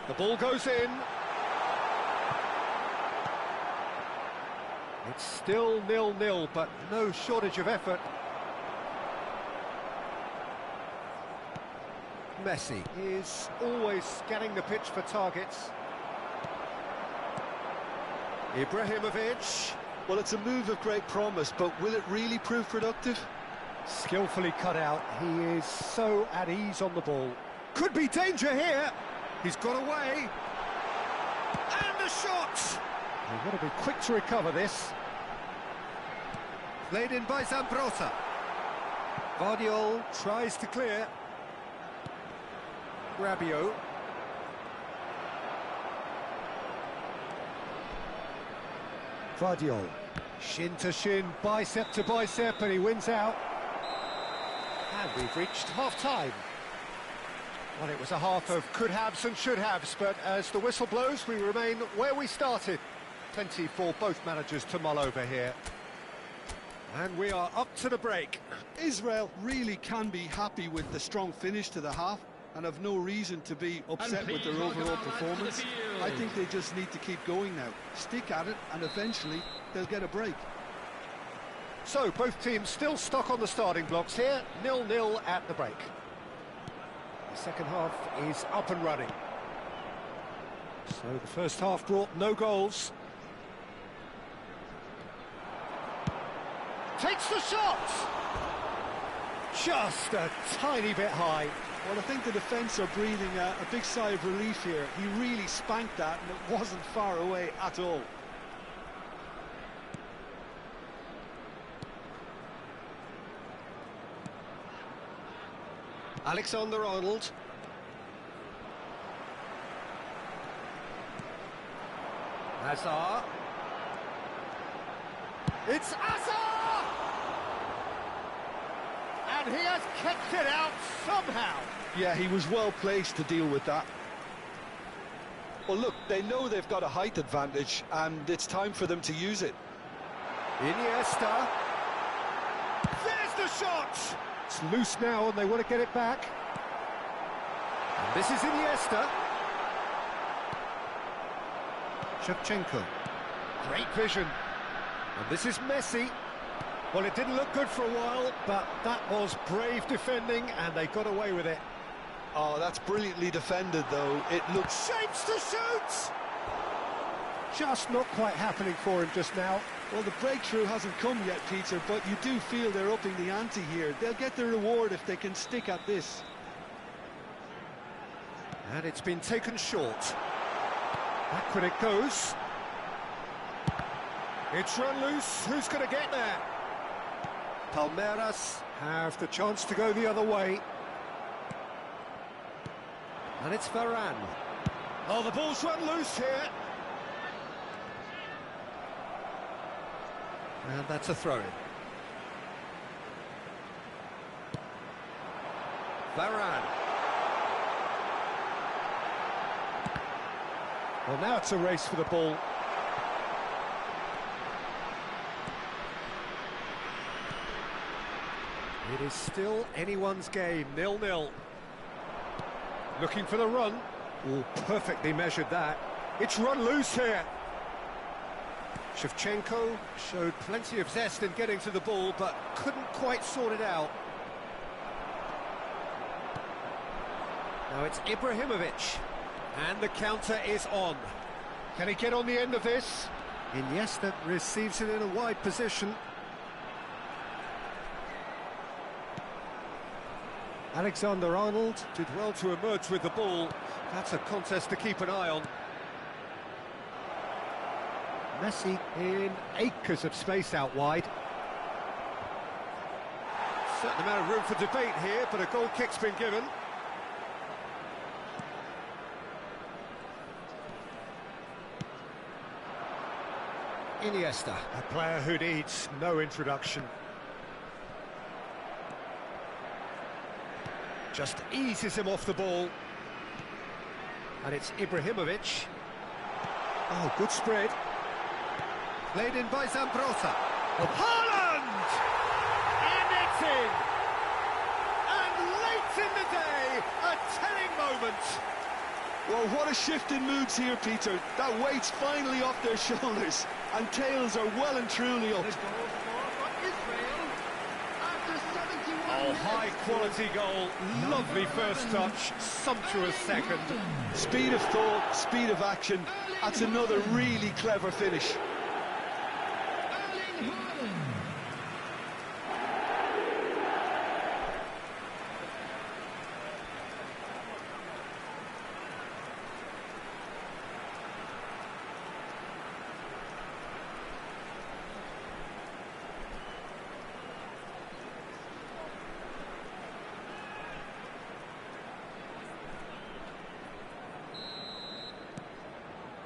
The ball goes in. It's still 0-0, but no shortage of effort. Messi is always scanning the pitch for targets. Ibrahimovic. Well, it's a move of great promise, but will it really prove productive? Skillfully cut out. He is so at ease on the ball. Could be danger here. He's got away. And a shot! They've got to be quick to recover this. Played in by Zambrotta. Guardiola tries to clear. Rabiot. Guardiol. Shin to shin, bicep to bicep, and he wins out. And we've reached half-time. Well, it was a half of could-haves and should-haves, but as the whistle blows, we remain where we started. Plenty for both managers to mull over here. And we are up to the break. Israel really can be happy with the strong finish to the half and have no reason to be upset with their overall performance. I think they just need to keep going now. Stick at it, and eventually they'll get a break. So, both teams still stuck on the starting blocks here, 0-0 at the break. The second half is up and running. So, the first half brought no goals. Takes the shot! Just a tiny bit high. Well, I think the defence are breathing a big sigh of relief here. He really spanked that, and it wasn't far away at all. Alexander-Arnold. Hazard. It's Hazard! And he has kept it out somehow. Yeah, he was well placed to deal with that. Well, look, they know they've got a height advantage, and it's time for them to use it. Iniesta. There's the shot! It's loose now, and they want to get it back. And this is Iniesta. Shevchenko. Great vision. And this is Messi. Well, it didn't look good for a while, but that was brave defending, and they got away with it. Oh, that's brilliantly defended, though. It looks... Shapes to shoot! Just not quite happening for him just now. Well, the breakthrough hasn't come yet, Peter, but you do feel they're upping the ante here. They'll get the reward if they can stick at this. And it's been taken short. Backward it goes. It's run loose. Who's going to get there? Palmeiras have the chance to go the other way. And it's Varane. Oh, the ball's run loose here. And that's a throw-in. Varane. Well, now it's a race for the ball. It is still anyone's game, 0-0. Looking for the run. Oh, perfectly measured that. It's run loose here. Shevchenko showed plenty of zest in getting to the ball, but couldn't quite sort it out. Now it's Ibrahimovic. And the counter is on. Can he get on the end of this? Iniesta receives it in a wide position. Alexander-Arnold did well to emerge with the ball. That's a contest to keep an eye on. Messi in acres of space out wide. Certain amount of room for debate here, but a goal kick's been given. Iniesta, a player who needs no introduction. Just eases him off the ball. And it's Ibrahimovic. Oh, good spread. Played in by Zambrotta. Oh, Haaland! And it's in! And late in the day, a telling moment. Well, what a shift in moods here, Peter. That weight's finally off their shoulders, and tails are well and truly up. Oh, high-quality goal, lovely first touch, sumptuous second. Speed of thought, speed of action, that's another really clever finish.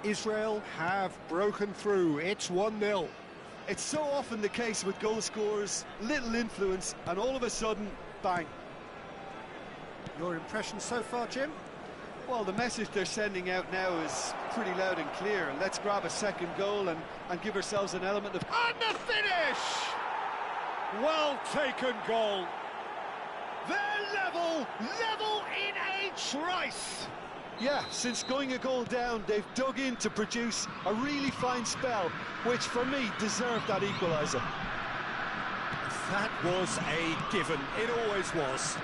Israel have broken through. It's 1-0. It's so often the case with goal scorers, little influence, and all of a sudden, bang. Your impression so far, Jim? Well, the message they're sending out now is pretty loud and clear. Let's grab a second goal and give ourselves an element of... And the finish! Well taken goal. They're level in a trice. Yeah, since going a goal down, they've dug in to produce a really fine spell, which for me deserved that equaliser. That was a given. It always was.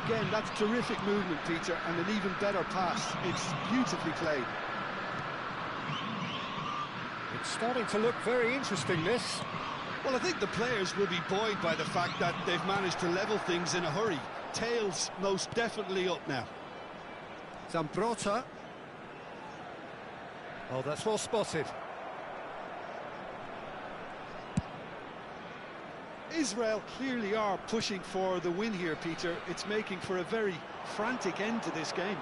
Again, that's terrific movement, Peter, and an even better pass. It's beautifully played. It's starting to look very interesting, this. Well, I think the players will be buoyed by the fact that they've managed to level things in a hurry. Tails most definitely up now. Zambrota. Oh, that's well spotted. Israel clearly are pushing for the win here, Peter. It's making for a very frantic end to this game.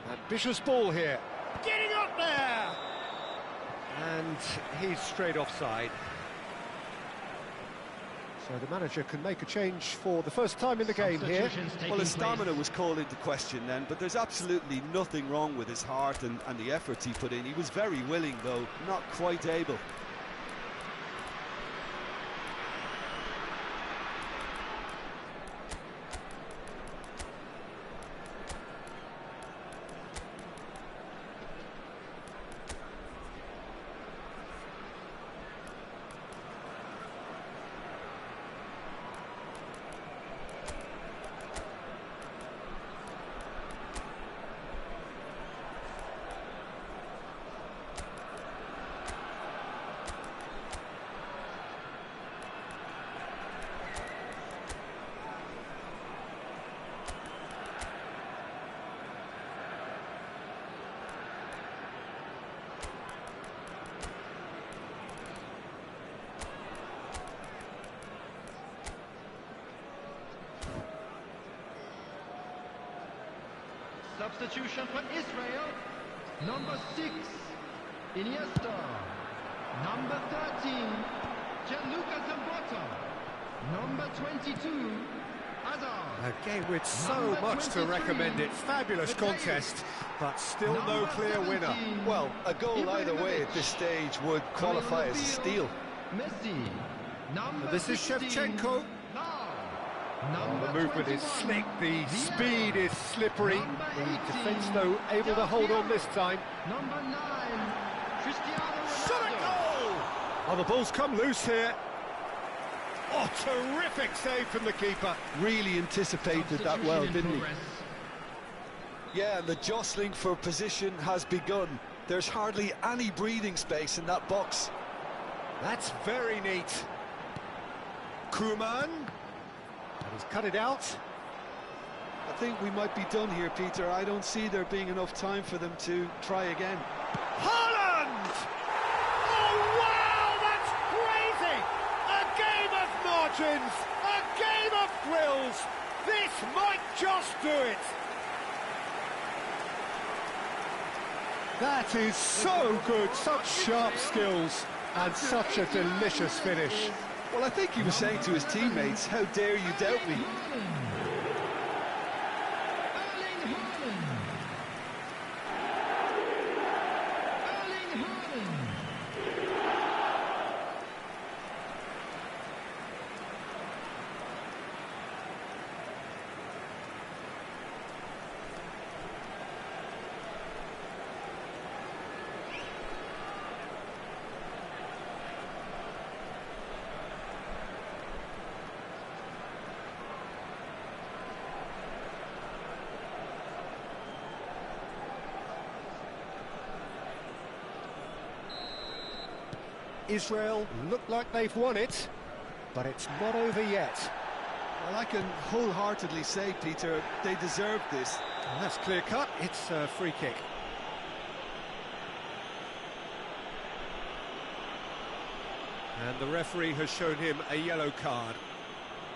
Ambitious ball here. Getting up there! And he's straight offside. So the manager can make a change for the first time in the game here. Well, his stamina was called into question then, but there's absolutely nothing wrong with his heart and the efforts he put in. He was very willing, though, not quite able. Substitution for Israel. Number 6, Iniesta. Number 13, Gianluca Zambrota. Number 22, Hazard. A game with so much to recommend it. Fabulous contest, but still no clear winner. Well, a goal either way at this stage would qualify as a steal. Messi. Number This is 16, Shevchenko. Number The movement is 21, slick, the speed is slippery. Number The 18, defence, though, able to hold on this time. Number 9, Cristiano Shot a Ronaldo. goal! Oh, the ball's come loose here. Oh, terrific save from the keeper. Really anticipated that well, Substitution in didn't he? progress. Yeah, the jostling for position has begun. There's hardly any breathing space in that box. That's very neat. Koeman. And he's cut it out. I think we might be done here, Peter. I don't see there being enough time for them to try again. Holland! Oh, wow, that's crazy! A game of margins, a game of thrills. This might just do it. That is so good, such sharp skills, and such a delicious finish. Well, I think he was saying to his teammates, how dare you doubt me? Israel look like they've won it, but it's not over yet. Well, I can wholeheartedly say, Peter, they deserve this. And that's clear cut, it's a free kick. And the referee has shown him a yellow card.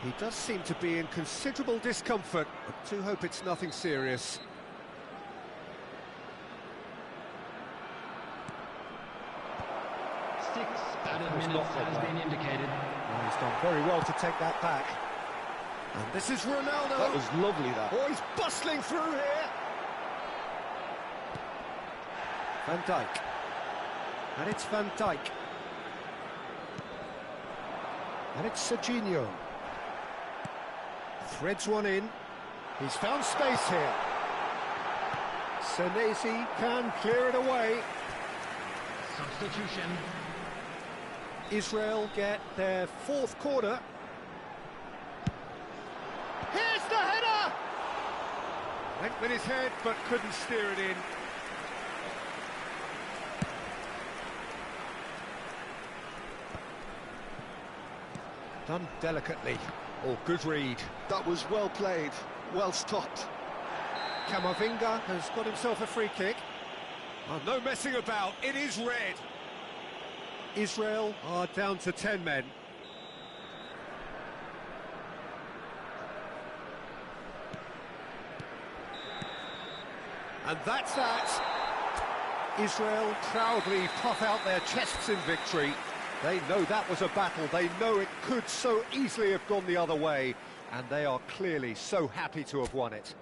He does seem to be in considerable discomfort, but do hope it's nothing serious. has not gone well. been indicated. Oh, he's done very well to take that back. And this is Ronaldo. That was lovely, that. Oh, he's bustling through here. Van Dijk. And it's Van Dijk. And it's Serginho. Threads one in. He's found space here. Senesi can clear it away. Substitution. Israel get their fourth corner. Here's the header! Went with his head, but couldn't steer it in. Done delicately. Oh, good read. That was well played, well stopped. Camavinga has got himself a free kick. Oh, no messing about, it is red. Israel are down to 10 men. And that's that. Israel proudly puff out their chests in victory. They know that was a battle, they know it could so easily have gone the other way, and they are clearly so happy to have won it.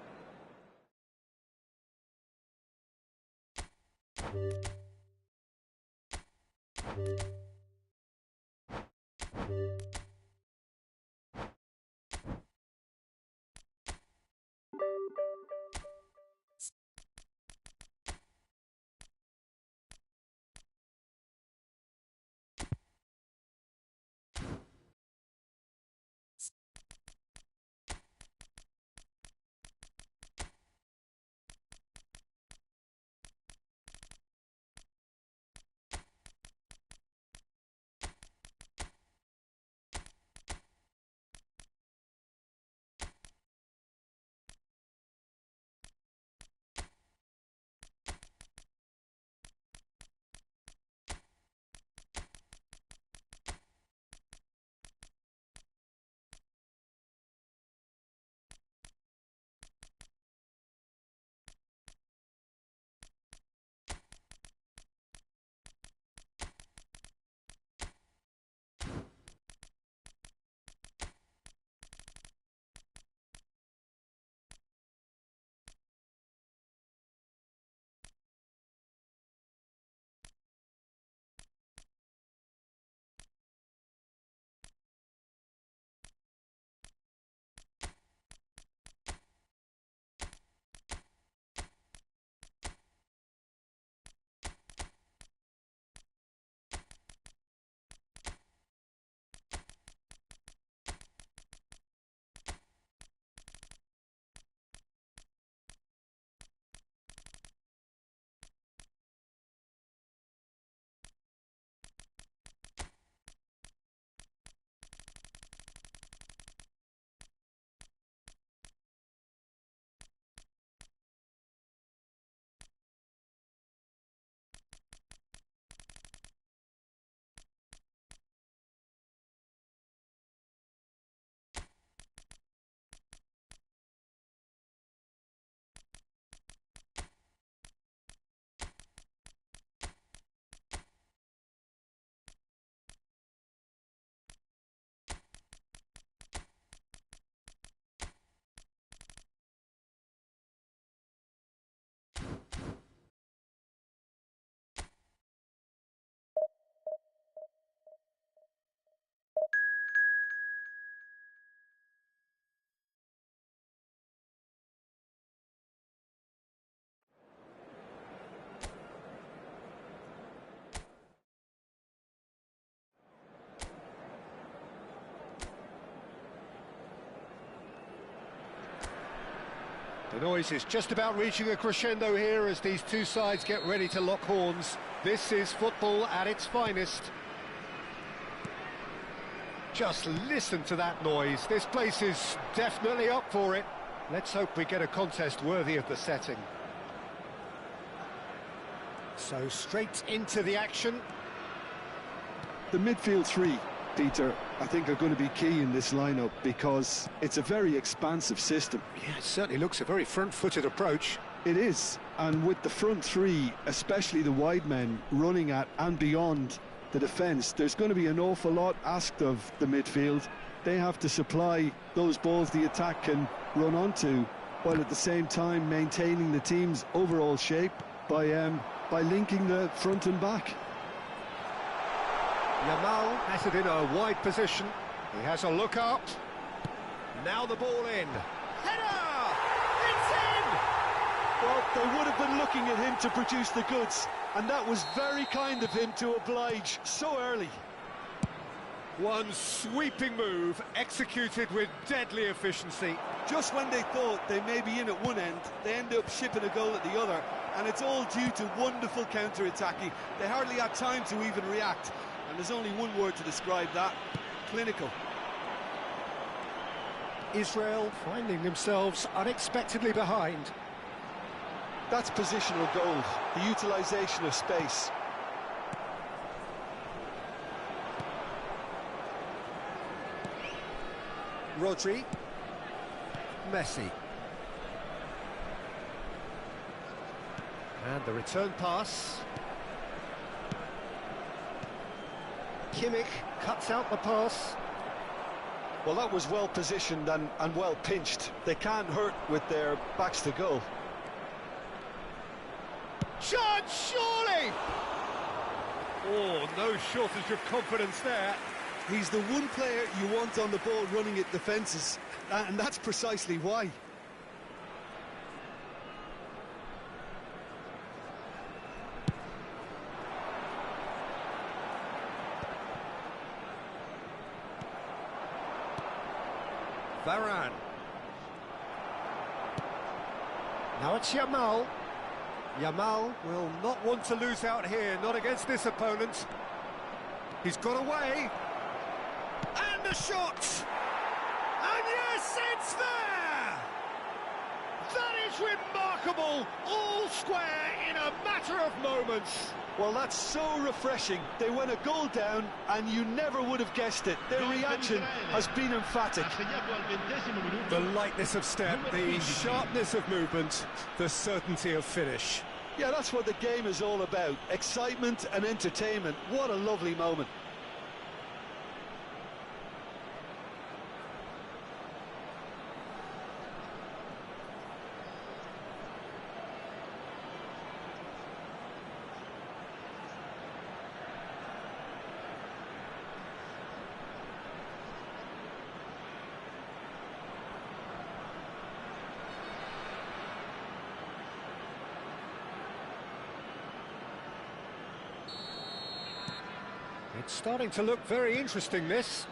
The noise is just about reaching a crescendo here as these two sides get ready to lock horns. This is football at its finest. Just listen to that noise. This place is definitely up for it. Let's hope we get a contest worthy of the setting. So straight into the action. The midfield three, Peter, I think are going to be key in this lineup because it's a very expansive system. Yeah, it certainly looks a very front-footed approach. It is, and with the front three, especially the wide men, running at and beyond the defence, there's going to be an awful lot asked of the midfield. They have to supply those balls the attack can run onto, while at the same time maintaining the team's overall shape by linking the front and back. Yamal has it in a wide position. He has a look up. Now the ball in. Header! It's in! Well, they would have been looking at him to produce the goods, and that was very kind of him to oblige so early. One sweeping move, executed with deadly efficiency. Just when they thought they may be in at one end, they end up shipping a goal at the other, and it's all due to wonderful counter-attacking. They hardly had time to even react, and there's only one word to describe that: clinical. Israel finding themselves unexpectedly behind. That's positional goal, the utilisation of space. Rodri. Messi. And the return pass. Kimmich cuts out the pass. Well, that was well positioned and well pinched. They can't hurt with their backs to goal. Chance, surely! Oh, no shortage of confidence there. He's the one player you want on the ball running at defences, and that's precisely why. Varane. Now it's Yamal. Yamal will not want to lose out here, not against this opponent. He's got away. And a shot! And yes, it's there! That is remarkable! All square in a matter of moments. Well, that's so refreshing. They went a goal down, and you never would have guessed it. Their reaction has been emphatic. The lightness of step, the sharpness of movement, the certainty of finish. Yeah, that's what the game is all about. Excitement and entertainment. What a lovely moment. It's starting to look very interesting, this.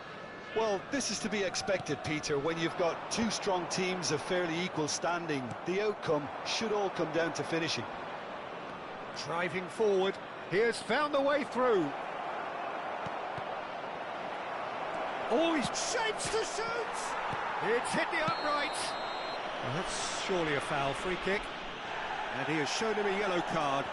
Well, this is to be expected, Peter, when you've got two strong teams of fairly equal standing. The outcome should all come down to finishing. Driving forward, he has found the way through. Oh, he's shapes to shoot! It's hit the upright. Well, that's surely a foul, free kick. And he has shown him a yellow card.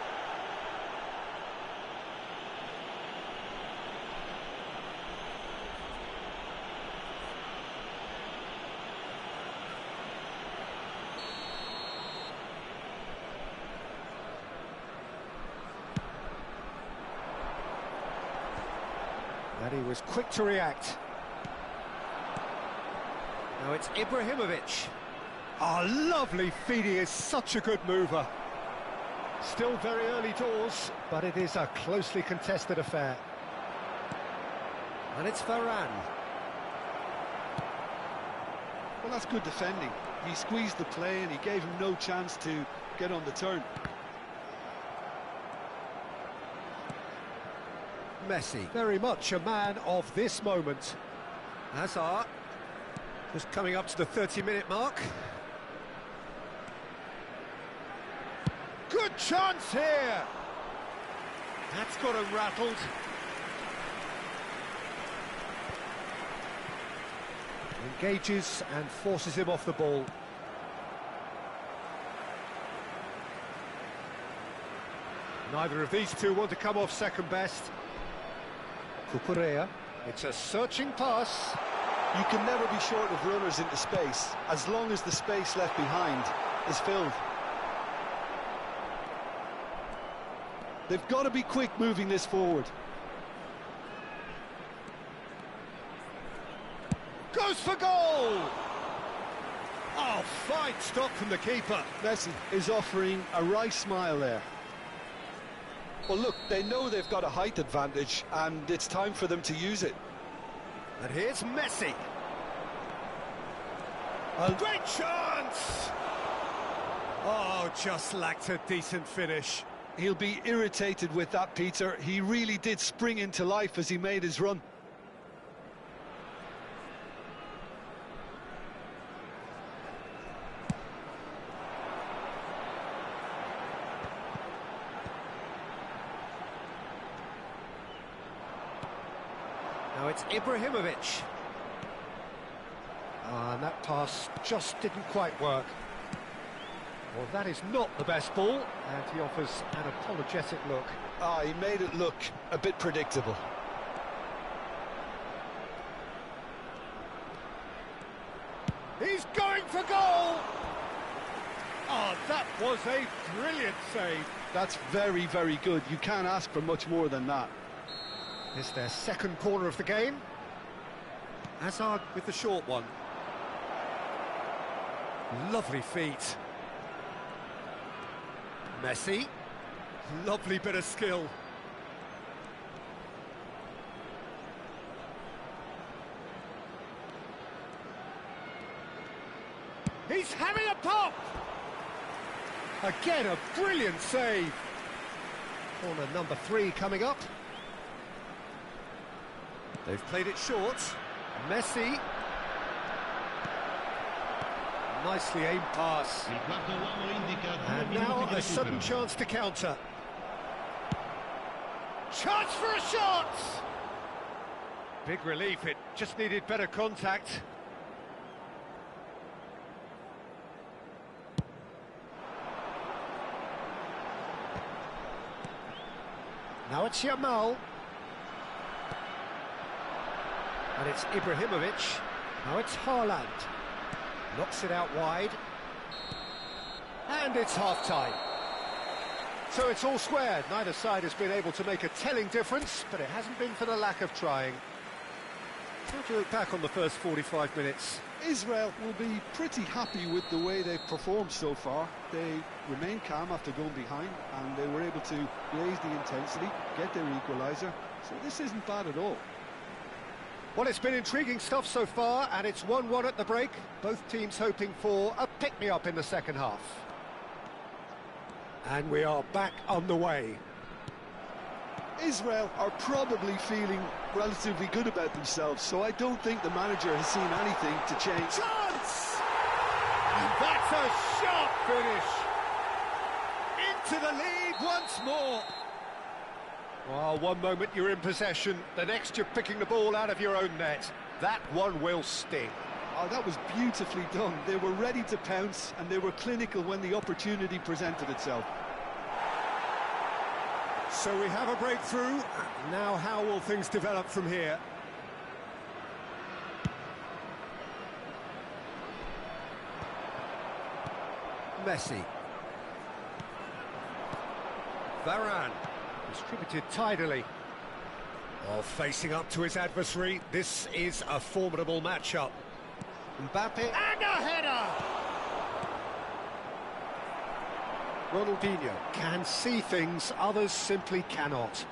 And he was quick to react. Now it's Ibrahimovic. Oh, lovely feed, he is such a good mover. Still very early doors, but it is a closely contested affair. And it's Varane. Well, that's good defending. He squeezed the play and he gave him no chance to get on the turn. Messi, very much a man of this moment. Hazard, just coming up to the 30-minute mark. Good chance here! That's got him rattled. Engages and forces him off the ball. Neither of these two want to come off second best. Cucurella, it's a searching pass. You can never be short of runners into space, as long as the space left behind is filled. They've got to be quick moving this forward. goes for goal! Oh, fine stop from the keeper. Messi is offering a wry smile there. Well, look, they know they've got a height advantage, and it's time for them to use it. And here's Messi. A great chance! Oh, just lacked a decent finish. He'll be irritated with that, Peter. He really did spring into life as he made his run. Now it's Ibrahimovic. And that pass just didn't quite work. Well, that is not the best ball, and he offers an apologetic look. He made it look a bit predictable. He's going for goal! Oh, that was a brilliant save. That's very, very good. You can't ask for much more than that. It's their second corner of the game. Hazard with the short one. Lovely feet. Messi. Lovely bit of skill. He's having a pop! Again, a brilliant save. Corner number 3 coming up. They've played it short. Messi. Nicely aimed pass. And now a sudden chance to counter. Chance for a shot! Big relief, it just needed better contact. Now it's Yamal. And it's Ibrahimovic. Now it's Haaland. Knocks it out wide. And it's half-time. So it's all squared. Neither side has been able to make a telling difference, but it hasn't been for the lack of trying. How do you look back on the first 45 minutes? Israel will be pretty happy with the way they've performed so far. They remained calm after going behind, and they were able to raise the intensity, get their equaliser. So this isn't bad at all. Well, it's been intriguing stuff so far, and it's 1-1 at the break. Both teams hoping for a pick-me-up in the second half. And we are back on the way. Israel are probably feeling relatively good about themselves, so I don't think the manager has seen anything to change. Chance! And that's a sharp finish. Into the lead once more. Well, one moment you're in possession, the next you're picking the ball out of your own net. That one will sting. Oh, that was beautifully done. They were ready to pounce, and they were clinical when the opportunity presented itself. So we have a breakthrough. Now how will things develop from here? Messi. Varane. Distributed tidily. Oh, facing up to his adversary. This is a formidable matchup. Mbappe. And a header! Ronaldinho can see things others simply cannot.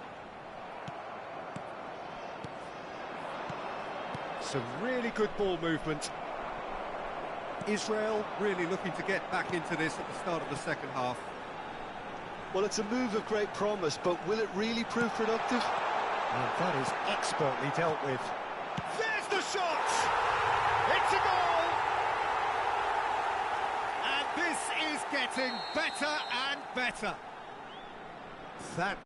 Some really good ball movement. Israel really looking to get back into this at the start of the second half. Well, it's a move of great promise, but will it really prove productive? And that is expertly dealt with. There's the shot! It's a goal! And this is getting better and better. That